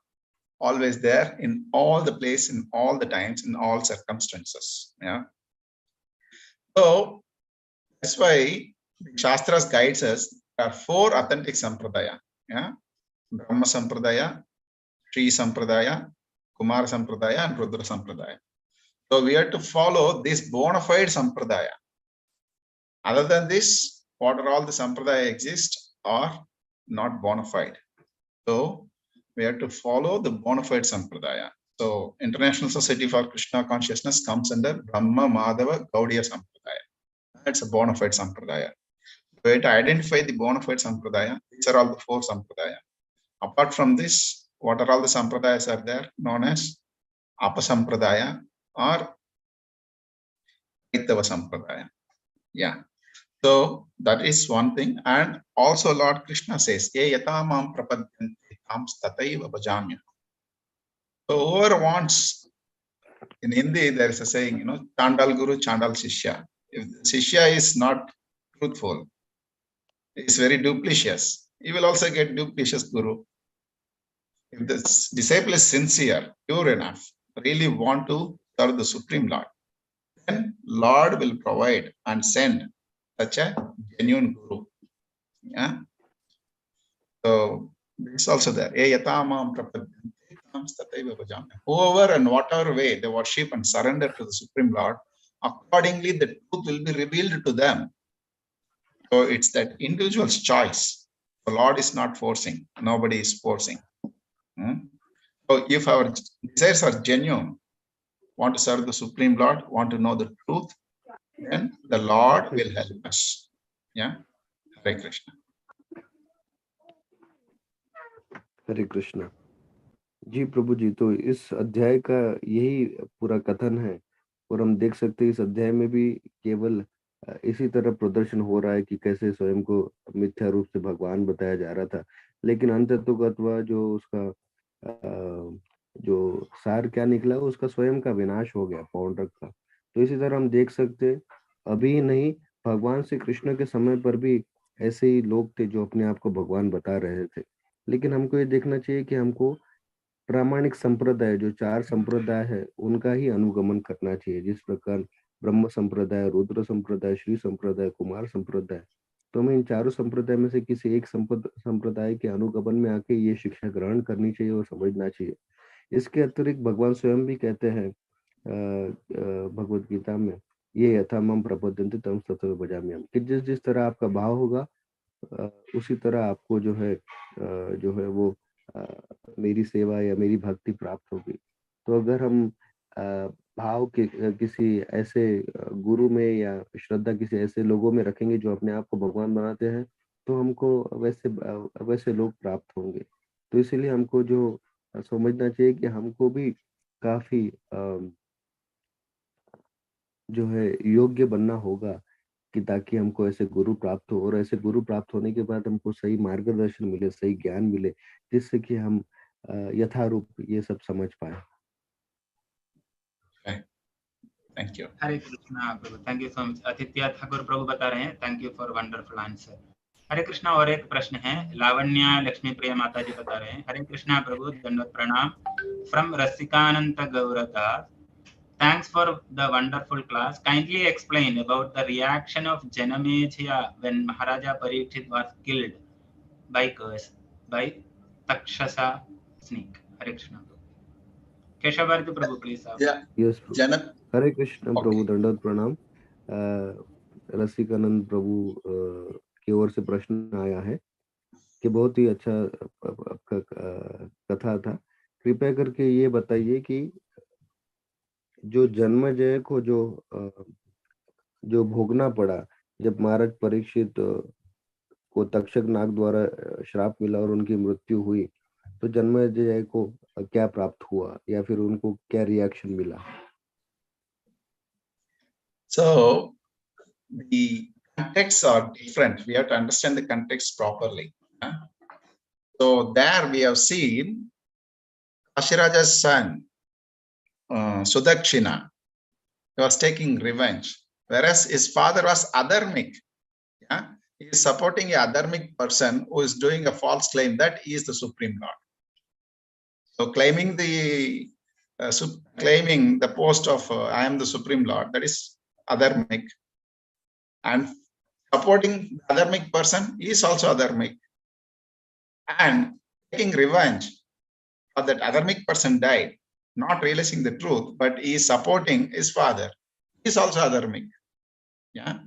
always there in all the place, in all the times, in all circumstances. Yeah. So that's why the Shastras guides us. There are 4 authentic sampradaya. Yeah. Brahma sampradaya, Sri sampradaya, Kumara sampradaya, and Rudra sampradaya. So we have to follow this bona fide sampradaya. Other than this, what are all the sampradaya exist are not bona fide. So we have to follow the bona fide sampradaya. So International Society for Krishna Consciousness comes under Brahma Madhava Gaudiya Sampradaya. That's a bona fide sampradaya. We have to identify the bona fide sampradaya. These are all the 4 sampradaya. Apart from this, what are all the sampradayas are there? Known as Apasampradaya or Vaitava Sampradaya. Yeah. So that is one thing. And also Lord Krishna says, Ye yata mam prapadyante tam tataiva bhajamya. So whoever wants, in Hindi there is a saying, Chandal Guru, Chandal Shishya. If the Shishya is not truthful, is very duplicitous, he will also get duplicitous Guru. If the disciple is sincere, pure enough, really want to serve the Supreme Lord, then Lord will provide and send such a genuine Guru. Yeah. So this is also there. Whoever and whatever way they worship and surrender to the Supreme Lord, accordingly the truth will be revealed to them. So it's that individual's choice. The Lord is not forcing. Nobody is forcing. So if our desires are genuine, want to serve the Supreme Lord, want to know the truth, then the Lord will help us. Yeah. Hare Krishna. Hare Krishna ji प्रभु जी। तो इस अध्याय का यही पूरा कथन है और हम देख सकते हैं इस अध्याय में भी केवल इसी तरह प्रदर्शन हो रहा है कि कैसे स्वयं को मिथ्या रूप से भगवान बताया जा रहा था, लेकिन अंततः जो उसका जो सार क्या निकला, उसका स्वयं का विनाश हो गया पौंड्रक का। तो इसी तरह हम देख सकते अभी नहीं भगवान श्री कृष्ण के समय पर भी ऐसे ही लोग थे जो अपने आप को भगवान बता रहे थे, लेकिन हमको ये देखना चाहिए कि हमको प्रामाणिक संप्रदाय जो 4 संप्रदाय है उनका ही अनुगमन करना चाहिए। जिस प्रकार ब्रह्म संप्रदाय, रुद्र संप्रदाय, श्री संप्रदाय, कुमार संप्रदाय, तो हमें इन चारों संप्रदाय में से किसी एक संप्रदाय के अनुगमन में आके ये शिक्षा ग्रहण करनी चाहिए और समझना चाहिए। इसके अतिरिक्त भगवान स्वयं भी कहते हैं भगवत गीता में, ये यथा मम प्रपद्यन्ते तम तथैव भजाम्यहम्, कि जिस जिस तरह आपका भाव होगा उसी तरह आपको जो है वो मेरी सेवा या मेरी भक्ति प्राप्त होगी। तो अगर हम भाव के किसी ऐसे गुरु में या श्रद्धा किसी ऐसे लोगों में रखेंगे जो अपने आप को भगवान बनाते हैं, तो हमको वैसे लोग प्राप्त होंगे। तो इसीलिए हमको जो समझना चाहिए कि हमको भी काफी जो है योग्य बनना होगा कि ताकि हमको ऐसे गुरु प्राप्त हो, और ऐसे गुरु प्राप्त होने के बाद हमको सही मार्गदर्शन मिले, सही ज्ञान मिले, जिससे कि हम यथारूप ये सब समझ पाए। Thank you. Hare Krishna Prabhu, thank you so much. Aditya Thakur Prabhu बता रहे हैं, thank you for wonderful answer. Hare Krishna. और एक प्रश्न है, लावण्या लक्ष्मी प्रिया माता जी बता रहे हैं, हरे कृष्णा प्रभु, दंडवत प्रणाम from Rasikananda Gaurdas. Thanks for the wonderful class. Kindly explain about the reaction of Janamejaya when Maharaja Parikshit was killed by curse by Takshasa snake. Hare Krishna. Keshavarti Prabhu, please. Yeah. Yes Prabhu. Hare Krishna Prabhu, दंडवत प्रणाम। रसिकानंद प्रभु की ओर से प्रश्न आया है कि बहुत ही अच्छा आपका कथा था। कृपया करके ये बताइए कि जो जन्मजय को जो भोगना पड़ा जब महाराज परीक्षित को तक्षक नाग द्वारा श्राप मिला और उनकी मृत्यु हुई, तो जन्मजय को क्या प्राप्त हुआ या फिर उनको क्या रिएक्शन मिला? So the contexts are different. We have to understand the context properly. So there we have seen Kashiraja's son Sudakshina was taking revenge, whereas his father was adharmic. Yeah? He is supporting a adharmic person who is doing a false claim that he is the Supreme Lord. So claiming the post of I am the Supreme Lord, that is adharmic, and supporting the adharmic person is also adharmic, and taking revenge for that adharmic person died, not realizing the truth, but he is supporting his father, he is also adharmic. Yeah.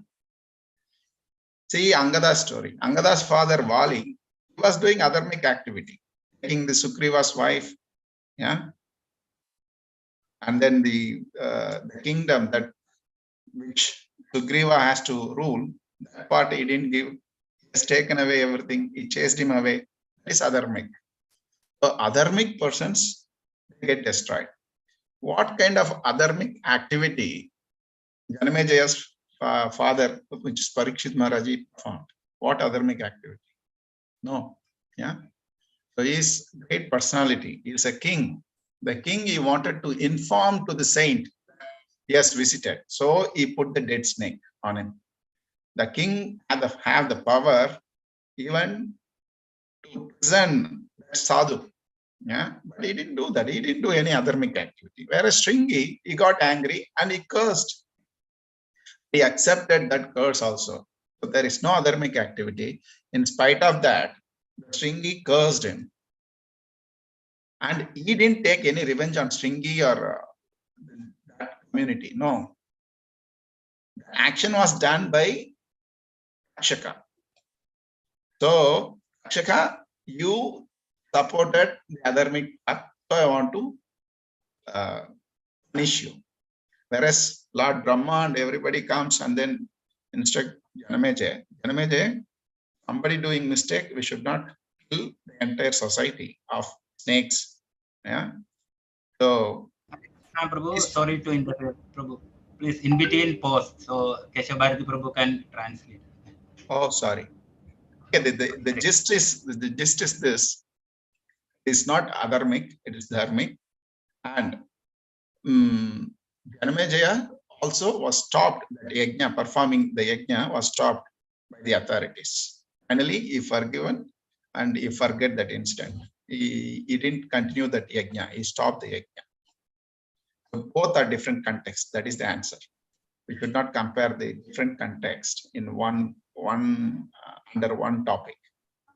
See Angada's story. Angada's father Vali, he was doing adharmic activity, taking the Sugriva's wife, yeah, and then the kingdom that which Sugriva has to rule, that part he didn't give. He has taken away everything. He chased him away. That is adharmic. So adharmic persons, they get destroyed. What kind of adharmic activity Janamejaya's father, which is Parikshit Maharaji, performed? What adharmic activity? No. Yeah. So he is great personality. He is a king. The king, he wanted to inform to the saint he has visited. So he put the dead snake on him. The king have the power even to prison that sadhu. Yeah, but he didn't do that. He didn't do any adharmic activity. Whereas Shringi, he got angry and he cursed. He accepted that curse also. So there is no adharmic activity. In spite of that, Shringi cursed him. And he didn't take any revenge on Shringi or that community. No. The action was done by Takshaka. So, Takshaka, you supported the adharmic path, so I want to punish you. Whereas Lord Brahma and everybody comes and then instruct Janamejaya. Janamejaya, somebody doing mistake, we should not kill the entire society of snakes. Yeah. So, Prabhu, sorry to interrupt, Prabhu. Please, in between pause, so Keshavarti Prabhu can translate. Oh, sorry. Okay, the gist is this. It's not adharmic, it is dharmic. And Janamejaya also was stopped. That yajna, performing the yajna, was stopped by the authorities. Finally, he forgiven and he forget that incident. He didn't continue that yajna. He stopped the yajna. So both are different contexts. That is the answer. We should not compare the different context in one under one topic.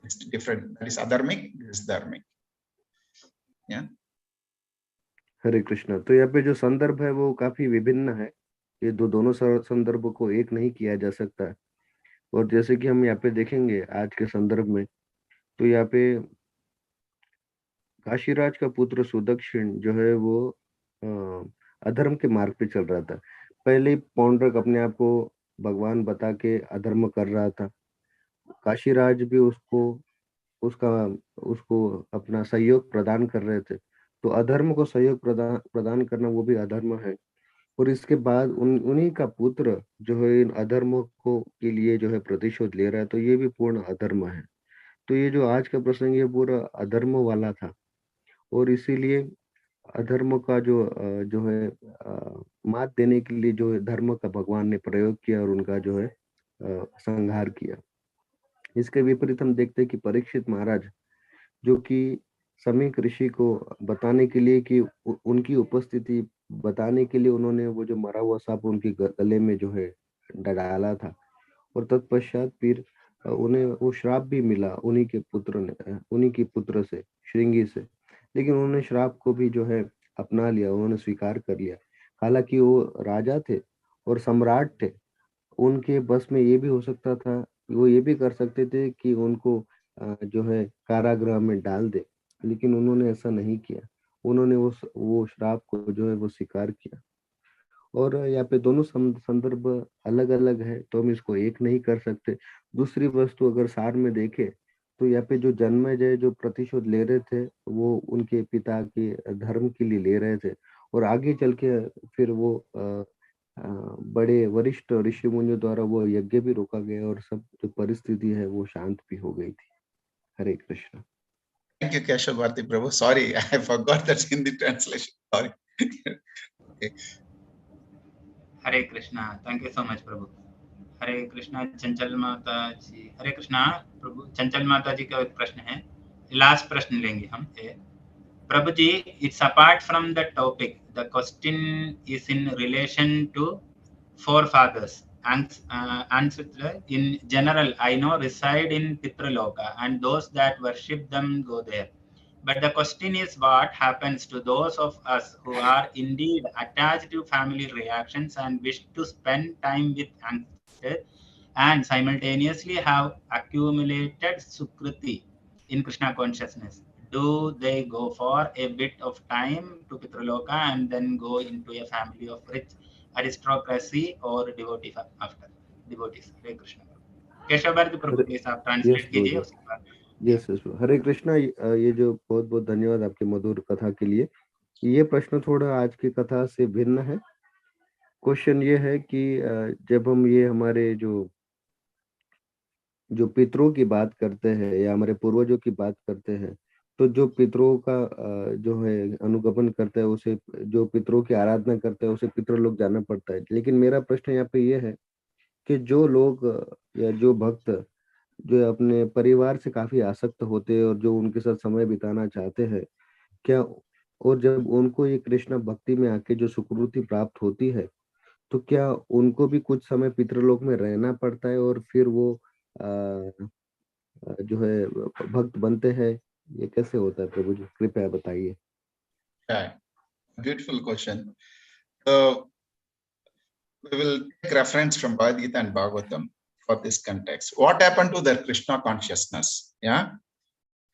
It's different. That is adharmic. This is dharmic. Yeah. Hare Krishna. तो यहाँ पे जो संदर्भ है वो काफी विभिन्न है। ये दोनों संदर्भों को एक नहीं किया जा सकता है। और जैसे कि हम यहाँ पे देखेंगे आज के संदर्भ में, तो यहाँ पे काशीराज का पुत्र सुदक्षिण जो है वो अधर्म के मार्ग पे चल रहा था। पहले पौंड्रक अपने आप को भगवान बता के अधर्म कर रहा था। काशीराज भी उसको अपना सहयोग प्रदान कर रहे थे। तो अधर्म को सहयोग प्रदान करना वो भी अधर्म है। और इसके बाद उन्हीं का पुत्र जो है इन अधर्मों के लिए जो है प्रतिशोध ले रहा है, तो ये भी पूर्ण अधर्म है। तो ये जो आज का प्रसंग ये पूरा अधर्म वाला था, और इसीलिए अधर्म का जो है मात देने के लिए जो है धर्म का भगवान ने प्रयोग किया और उनका जो है संहार किया। इसके विपरीत हम देखते हैं कि परीक्षित महाराज जो कि समीक ऋषि को बताने के लिए कि उनकी उपस्थिति बताने के लिए उन्होंने वो जो मरा हुआ सांप उनके गले में जो है डाला था, और तत्पश्चात फिर उन्हें वो श्राप भी मिला उन्हीं की पुत्र से, श्रृंगी से। लेकिन उन्होंने श्राप को भी जो है अपना लिया, उन्होंने स्वीकार कर लिया। हालांकि वो राजा थे और सम्राट थे, उनके बस में ये भी हो सकता था, वो ये भी कर सकते थे कि उनको जो है कारागृह में डाल दे, लेकिन उन्होंने ऐसा नहीं किया। उन्होंने वो श्राप को जो है वो स्वीकार किया। और यहाँ पे दोनों संदर्भ अलग अलग है, तो हम इसको एक नहीं कर सकते। दूसरी वस्तु अगर सार में देखे तो यहाँ पे जो जन्मेजय जो प्रतिशोध ले रहे थे वो उनके पिता के धर्म के लिए ले रहे थे, और आगे चल के फिर वो बड़े वरिष्ठ ऋषि मुनियों द्वारा वो यज्ञ भी रोका गया और सब जो परिस्थिति है वो शांत भी हो गई थी। हरे Krishna. Thank you, Keshav Bharati Prabhu. Sorry, I forgot that in the translation. Sorry. Okay. Hare Krishna. Thank you so much Prabhu. Hare Krishna. Chanchal Mata जी, हरे कृष्णा प्रभु। चंचल माता जी का एक प्रश्न है, लास्ट प्रश्न लेंगे हम। Prabhu ji, it's apart from the topic, the question is in relation to forefathers. In general, I know reside in Pitraloka and those that worship them go there. But the question is, what happens to those of us who are indeed attached to family reactions and wish to spend time with ancestors and simultaneously have accumulated Sukriti in Krishna consciousness? Do they go for a bit of time to Pitraloka and then go into a family of rich aristocracy or devotees after devotees? Hare Krishna. Keshav Bharati Prabhu please आप translate कीजिए उसके बाद। Yes Hare Krishna. ये जो बहुत बहुत धन्यवाद आपके मधुर कथा के लिए। ये प्रश्न थोड़ा आज की कथा से भिन्न है। क्वेश्चन ये है कि जब हम ये हमारे जो पितरों की बात करते हैं या हमारे पूर्वजों की बात करते हैं, तो जो पितरों का जो है अनुगमन करता है, उसे जो पितरों की आराधना करता है उसे पितृ लोग जाना पड़ता है। लेकिन मेरा प्रश्न यहाँ पे ये है कि जो लोग या जो भक्त जो अपने परिवार से काफी आसक्त होते हैं और जो उनके साथ समय बिताना चाहते हैं, क्या और जब उनको ये कृष्ण भक्ति में आके जो सुकृति प्राप्त होती है, तो क्या उनको भी कुछ समय पितृलोक में रहना पड़ता है और फिर वो जो है भक्त बनते हैं? ये कैसे होता है प्रभु जी, कृपया बताइए। Beautiful question. So we will take reference from Bhagavad Gita and Bhagavatam for this context. What happened to their Krishna consciousness? Yeah.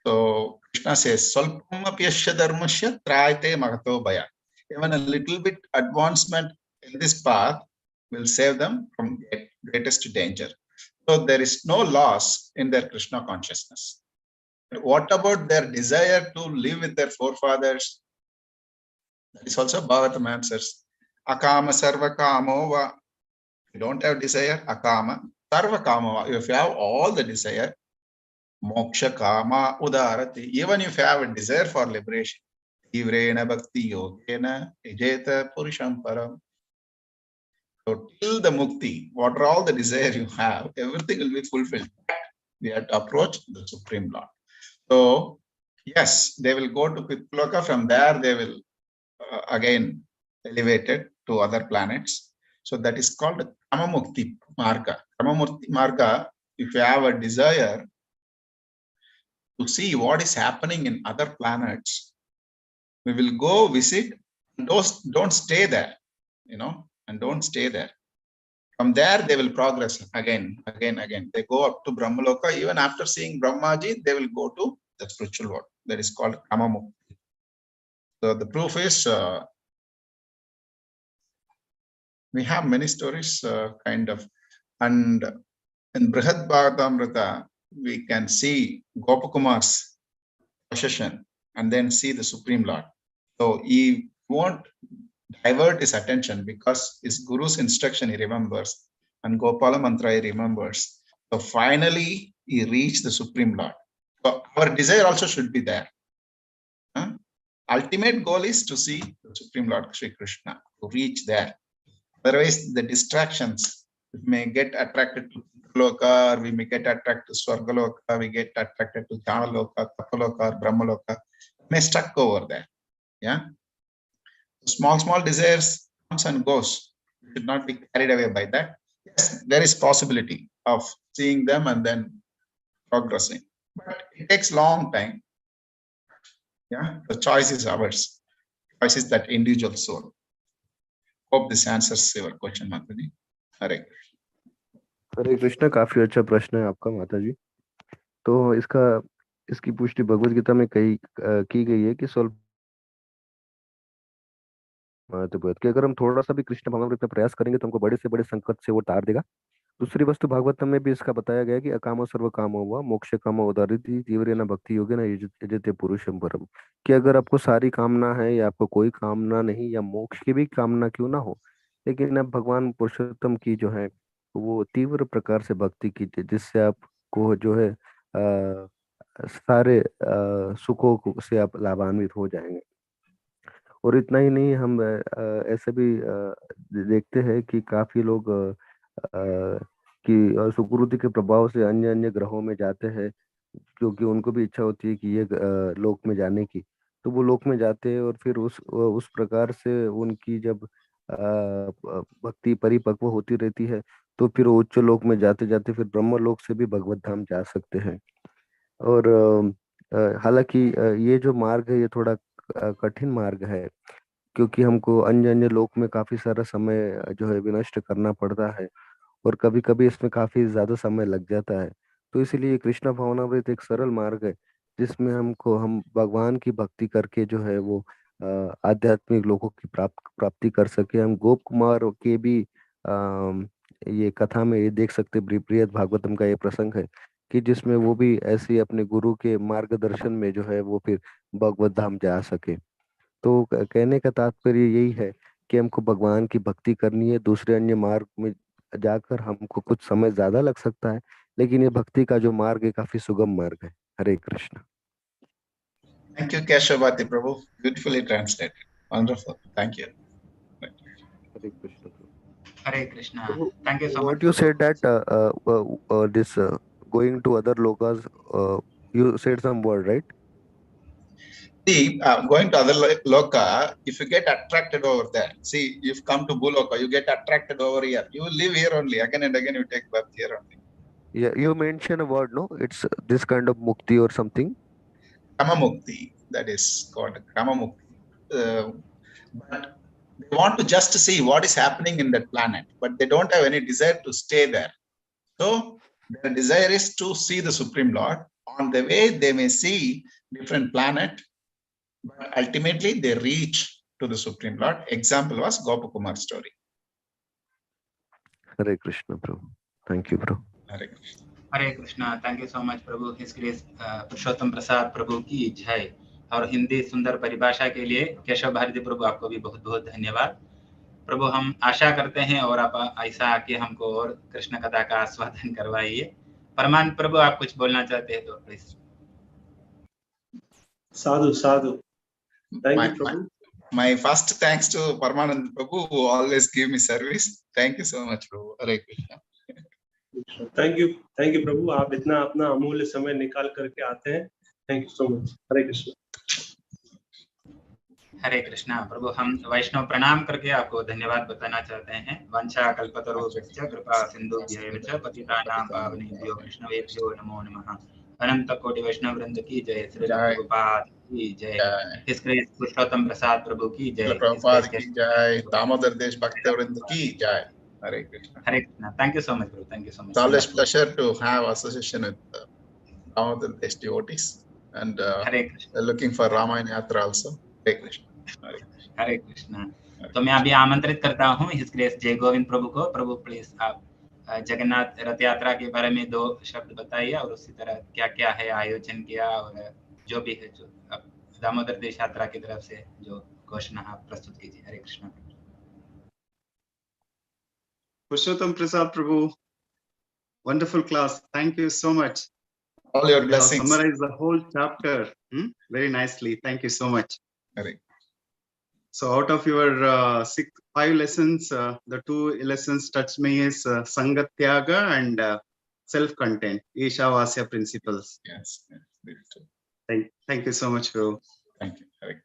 So Krishna says, "Salpam apyasya dharmasya trayate magato bhaya." Even a little bit advancement in this path will save them from greatest danger. So there is no loss in their Krishna consciousness. But what about their desire to live with their forefathers? That is also Bhagavatam answers. Akama sarva kamo va. If you don't have desire, akama sarva kamo va. If you have all the desire, moksha kama udarati. Even if you have a desire for liberation, tivrena bhakti yogena ijeta purusham param. So till the mukti, what are all the desire you have, everything will be fulfilled. We have to approach the Supreme Lord. So yes, they will go to Pitloka. From there, they will again elevated to other planets. So that is called Kamamukti Marga. Kamamukti Marga, if you have a desire to see what is happening in other planets, we will go visit. Don't stay there, and don't stay there. From there, they will progress again. They go up to Brahmaloka. Even after seeing Brahmaji, they will go to the spiritual world. That is called Kamamukti. So the proof is, we have many stories, and in Brihad Bhagavatamrita, we can see Gopakumar's procession and then see the Supreme Lord. So he won't divert his attention because his Guru's instruction he remembers and Gopala Mantra he remembers. So finally, he reached the Supreme Lord. So our desire also should be there. Ultimate goal is to see the Supreme Lord Sri Krishna, to reach there. Otherwise, the distractions, we may get attracted to Loka, or we may get attracted to Swargaloka, we get attracted to Janaloka, Tapaloka, or Brahmaloka, may stuck over there. Yeah. Small desires comes and goes. We should not be carried away by that. Yes, there is possibility of seeing them and then progressing, but it takes long time. Yeah, the choice is ours. Choice is that individual soul. Hope this answers your question, Mataji. Hare हरे कृष्ण, काफी अच्छा प्रश्न है आपका माता जी। तो इसकी पुष्टि भगवद गीता में की गई है कि स्वल्प कि अगर हम थोड़ा सा भी कृष्ण भावनामृत का प्रयास करेंगे तो हमको बड़े से बड़े संकट से वो तार देगा। दूसरी वस्तु भागवतम में भी इसका बताया गया कि अकाम सर्व कामो हुआ मोक्ष काम उदारिति तीव्र न भक्ति योगे न यजते पुरुषम परम, कि अगर आपको सारी कामना है या आपको कोई कामना नहीं या मोक्ष की भी कामना क्यों ना हो, लेकिन अब भगवान पुरुषोत्तम की जो है वो तीव्र प्रकार से भक्ति कीजिए, जिससे आपको जो है सारे सुखों से आप लाभान्वित हो जाएंगे। और इतना ही नहीं, हम ऐसे भी देखते हैं कि काफी लोग कि सुकृति के प्रभाव से अन्य अन्य ग्रहों में जाते हैं, क्योंकि उनको भी इच्छा होती है कि ये लोक में जाने की, तो वो लोक में जाते हैं और फिर उस प्रकार से उनकी जब भक्ति परिपक्व होती रहती है तो फिर उच्च लोक में जाते जाते फिर ब्रह्म लोक से भी भगवत धाम जा सकते हैं। और हालांकि ये जो मार्ग है ये थोड़ा कठिन मार्ग है, क्योंकि हमको अन्य अन्य लोक में काफी सारा समय जो है विनष्ट करना पड़ता है और कभी कभी इसमें काफी ज्यादा समय लग जाता है। तो इसीलिए कृष्ण भावनामृत एक सरल मार्ग है जिसमें हम भगवान की भक्ति करके जो है वो आध्यात्मिक लोगों की प्राप्ति कर सके। हम गोप कुमार के भी ये कथा में ये देख सकते, बृहद भागवतम का ये प्रसंग है कि जिसमें वो भी ऐसे अपने गुरु के मार्गदर्शन में जो है वो फिर भगवत धाम जा सके। तो कहने का तात्पर्य यही है कि हमको भगवान की भक्ति करनी है। दूसरे अन्य मार्ग में जाकर हमको कुछ समय ज्यादा लग सकता है, लेकिन ये भक्ति का जो मार्ग है काफी सुगम मार्ग है। Hare Krishna. Thank you, Keshavati Prabhu. Beautifully translated. Wonderful. Thank you. Hare Krishna. Hare Krishna. Thank you so much. What you said that this going to other lokas, you said some word, right? See, going to other loka, if you get attracted over there, see, you've come to Bhuloka, you get attracted over here. You will live here only. Again and again, you take birth here only. Yeah, you mention a word, no? It's this kind of mukti or something. Kamamukti, that is called Kamamukti. But they want to just see what is happening in that planet, but they don't have any desire to stay there. So their desire is to see the Supreme Lord. On the way, they may see different planet, but ultimately they reach to the Supreme Lord. Example was Gopakumar's story. Hare Krishna, Prabhu. Thank you, Prabhu. Hare Krishna. Hare Krishna. Thank you so much Prabhu. His grace Purushottam Prasad Prabhu की जय। और हिंदी सुंदर परिभाषा के लिए केशव भारती प्रभु आपको भी बहुत बहुत धन्यवाद। प्रभु हम आशा करते हैं और आप ऐसा आके हमको और कृष्ण कथा का आस्वादन करवाइए। परमान प्रभु आप कुछ बोलना चाहते हैं तो please. Sadhu Sadhu. Thank you, Prabhu. My first thanks to Paramanand Prabhu, who always give me service. Thank you so much, Prabhu. Hare Krishna. Thank you Prabhu, आप इतना अपना अमूल्य समय निकाल करके आते हैं. Thank you so much. Hare Krishna. Hare Krishna. Prabhu, हम वैष्णव प्रणाम करके आपको धन्यवाद बताना चाहते हैं. वंशा कल्पतरुभ्यश्च कृपा सिंधुभ्यैव च पतितानां पावनेभ्यो वैष्णवेभ्यो नमो नमः. अनंत कोटि वैष्णव वृंद की जय. श्री प्रभुपाद की जय. हिज ग्रेस पुरुषोत्तम प्रसाद प्रभु की जय. Prabhupada ki jai. Damodar Desh Bhakta Vrinda ki jai. Hare Krishna. Hare Krishna. Thank you so much, Prabhu. Thank you so much. It's always pleasure to have association with Damodar Desh devotees, and looking for Ramayana Yatra also. Hare Krishna. Hare Krishna. तो मैं अभी आमंत्रित करता हूँ his grace जय गोविंद प्रभु को. प्रभु please आप जगन्नाथ रथ यात्रा के बारे में 2 शब्द बताइए, और उसी तरह क्या क्या है आयोजन किया, और जो भी है जो दामोदर देश यात्रा की तरफ से जो घोषणा आप प्रस्तुत कीजिए. हरे Krishna. Purushotham Prasad Prabhu, wonderful class. Thank you so much. All your You have blessings. summarized the whole chapter very nicely. Thank you so much. Hare. So out of your 5 lessons, the 2 lessons touched me is Sangat Tyaga and self-content, Ishavasya principles. Yes. Thank you so much, Prabhu. Thank you. Hare.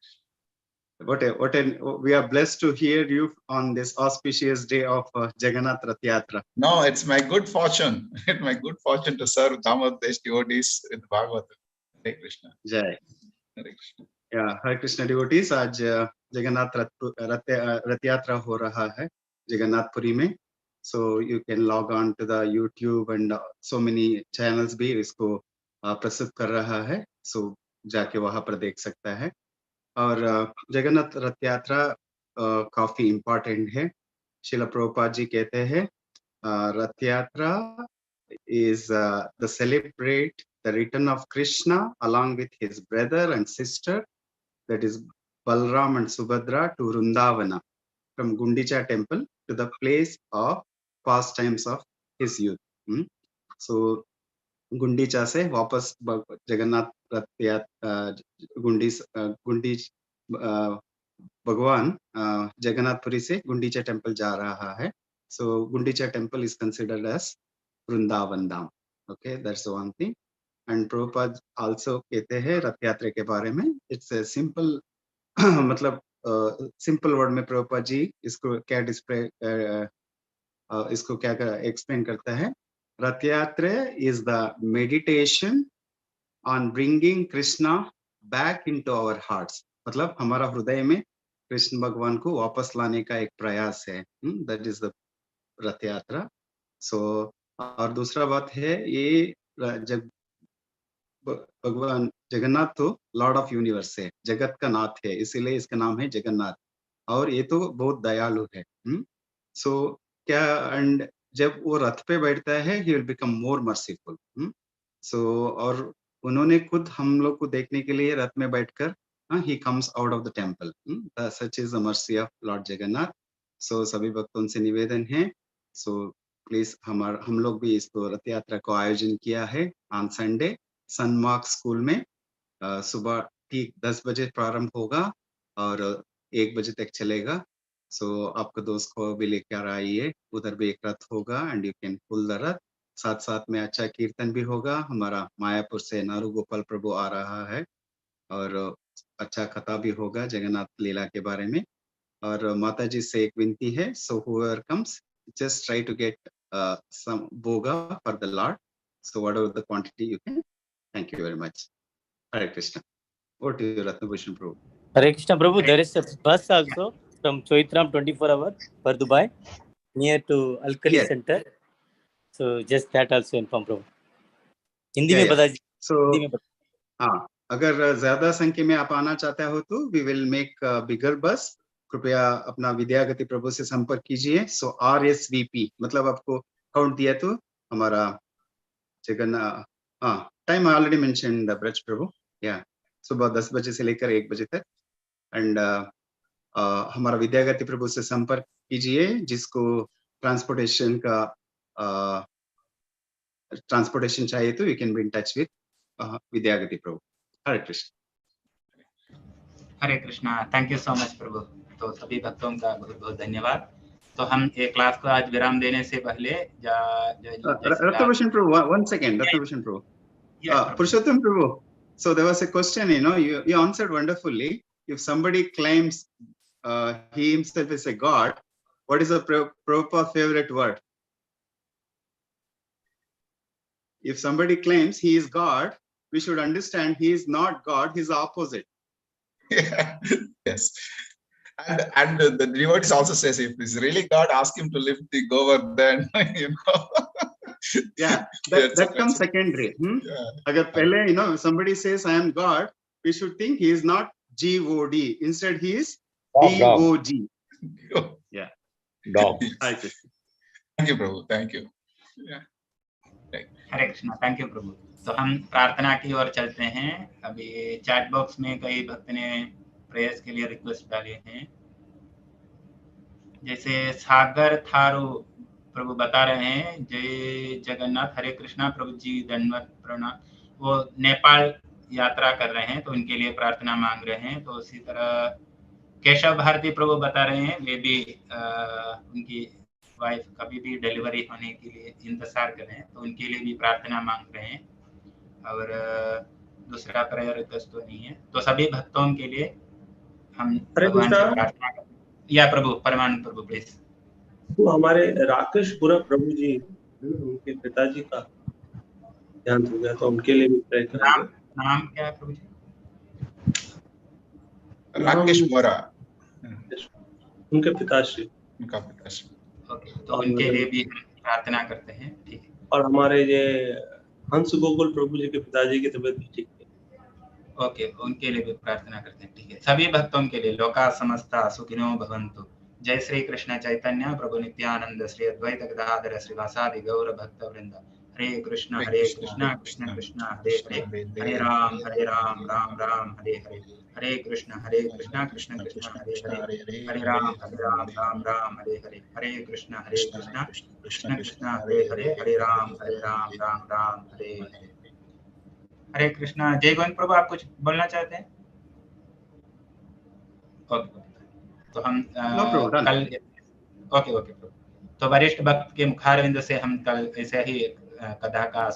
We are blessed to hear you on this auspicious day of Jagannath Rath Yatra. No, it's my good fortune. It's my good fortune to serve Damodar Desh devotees with Bhagavatam. Hare Krishna. Jai. Hare Krishna. Yeah, Hare Krishna devotees, आज जगन्नाथ रथ यात्रा हो रहा है जगन्नाथपुरी में. So you can log on to the YouTube and so many channels भी इसको प्रस्तुत कर रहा है. So जाके वहां पर देख सकता है. और जगन्नाथ रथ यात्रा काफी इम्पोर्टेंट है. श्रील प्रभुपाद जी कहते हैं रथ यात्रा is the celebrate the return of Krishna along with his brother and sister, that is Balram and Subhadra, to Vrindavana, from Gundicha temple to the place of pastimes of his youth. So Gundicha से वापस जगन्नाथ रथ यात्रा गुंडीच भगवान जगन्नाथपुरी से Gundicha temple जा रहा है. So Gundicha temple is considered as Vrindavan Dham. Okay, that's the one thing. And Prabhupada also कहते हैं रथ यात्रा के बारे में, it's a simple मतलब सिंपल वर्ड में प्रभुपाद जी इसको क्या डिस्प्ले इसको क्या एक्सप्लेन करता है. रथ यात्रा is the meditation on bringing Krishna back into our hearts. मतलब हमारा हृदय में कृष्ण भगवान को वापस लाने का एक प्रयास है. That is the रथ यात्रा. So और दूसरा बात है ये जब भगवान जगन्नाथ तो लॉर्ड ऑफ यूनिवर्स है, जगत का नाथ है, इसीलिए इसका नाम है जगन्नाथ. और ये तो बहुत दयालु है. सो क्या एंड जब वो रथ पे बैठता है he will become more merciful. So और उन्होंने खुद हम लोग को देखने के लिए रथ में बैठकर he comes out of the temple. Such is the mercy of Lord Jagannath. So सभी भक्तों से निवेदन है, सो प्लीज हम लोग भी इसको रथ यात्रा को आयोजन किया है ऑन संडे सनमार्क स्कूल में. सुबह ठीक 10 बजे प्रारंभ होगा और 1 बजे तक चलेगा. सो आपके दोस्त को भी लेकर आइए, उधर भी एक रथ होगा and you can pull the rath. साथ साथ में अच्छा कीर्तन भी होगा. हमारा मायापुर से नारू गोपाल प्रभु आ रहा है और अच्छा कथा भी होगा जगन्नाथ लीला के बारे में. और माता जी से एक विनती है, सो whoever comes just try to get some boga for the Lord, so whatever the quantity you can. Thank you very much. Hare Krishna. Over to you, Ratnabhushan Prabhu. Hare Krishna Prabhu, there is a bus also from Choitram 24 hours for Dubai near to Alkali Yes. Center. So just that also inform Prabhu. Hindi में बता दीजिए. So हाँ, अगर ज्यादा संख्या में आप आना चाहते हो तो we will make a bigger bus. कृपया अपना विद्यागति प्रभु से संपर्क कीजिए. सो RSVP मतलब आपको काउंट दिया तो हमारा Jagannath time already mention the Braj Prabhu. या सुबह 10 बजे से लेकर 1 बजे तक. एंड हमारा विद्यागति प्रभु से संपर्क कीजिए जिसको ट्रांसपोर्टेशन चाहिए तो you can be in touch with Vidyagati Prabhu. Hare Krishna. Hare Krishna, thank you so much Prabhu. तो सभी भक्तों का बहुत बहुत धन्यवाद। तो हम एक क्लास को आज विराम देने से पहले Ratnabhushan Prabhu, one second, Ratnabhushan Prabhu. Prabhu. Purushotham Prabhu, so there was a question, you answered wonderfully. If somebody claims he himself is a god, what is the Prabhupada favorite word? If somebody claims he is God, we should understand he is not God, he is the opposite. Yes. And the devotee also says, if it's really God, ask him to lift the Govardhan, Yeah, that comes secondary. Agar pehle, if somebody says I am God, we should think he is not G-O-D. Instead, he is D-O-G. Yeah. Dog. Thank you, Prabhu. Thank you. Yeah. Hare Krishna, thank you Prabhu. तो हम प्रार्थना की ओर चलते हैं। अभी chat box में कई भक्त ने प्रेयर्स के लिए रिक्वेस्ट डाले हैं। जैसे सागर थारू प्रभु बता रहे हैं, जय जगन्नाथ, हरे कृष्णा प्रभु जी, दंडवत प्रणाम। वो नेपाल यात्रा कर रहे हैं तो उनके लिए प्रार्थना मांग रहे हैं। तो उसी तरह केशव भारती प्रभु बता रहे हैं, वे भी उनकी वाइफ कभी भी डिलीवरी होने के लिए इंतजार कर रहे हैं, तो उनके लिए भी प्रार्थना मांग रहे हैं। और दूसरा प्रेयर रिक्वेस्ट तो नहीं है। तो सभी भक्तों के लिए हम भगवान से प्रार्थना करते हैं। या प्रभु, परमानंद प्रभु प्लीज। तो हमारे राकेशपुरा प्रभु जी, उनके पिताजी का देहांत हो गया, तो उनके लिए भी प्रे करेंगे। नाम क्या है प्रभु जी? राकेश बोरा, उनके पिताश्री। उनका पिताश्री। ओके, तो उनके लिए भी प्रार्थना करते हैं। ठीक है। और हमारे ये हंस गोकुल प्रभु जी के पिताजी की तबीयत भी ठीक है। ओके, उनके लिए भी प्रार्थना करते हैं। ठीक है। सभी भक्तों के लिए लोका समस्ता सुखिनो भवन्तु। जय श्री कृष्ण चैतन्य प्रभु नित्यानंद श्री अद्वैत गदाधर श्रीवासादि गौर भक्त वृंद। हरे कृष्ण कृष्ण कृष्ण हरे हरे, हरे राम राम राम हरे हरे, हरे कृष्ण कृष्ण कृष्ण हरे हरे, हरे राम राम हरे हरे, हरे कृष्ण कृष्ण कृष्ण हरे हरे, हरे राम राम हरे हरे। हरे कृष्णा। जय गोविंद प्रभु, आप कुछ बोलना चाहते हैं? ओके, तो हम कल ओके प्रभु। तो वरिष्ठ भक्त के मुखारविंद से हम कल ऐसे ही कथा का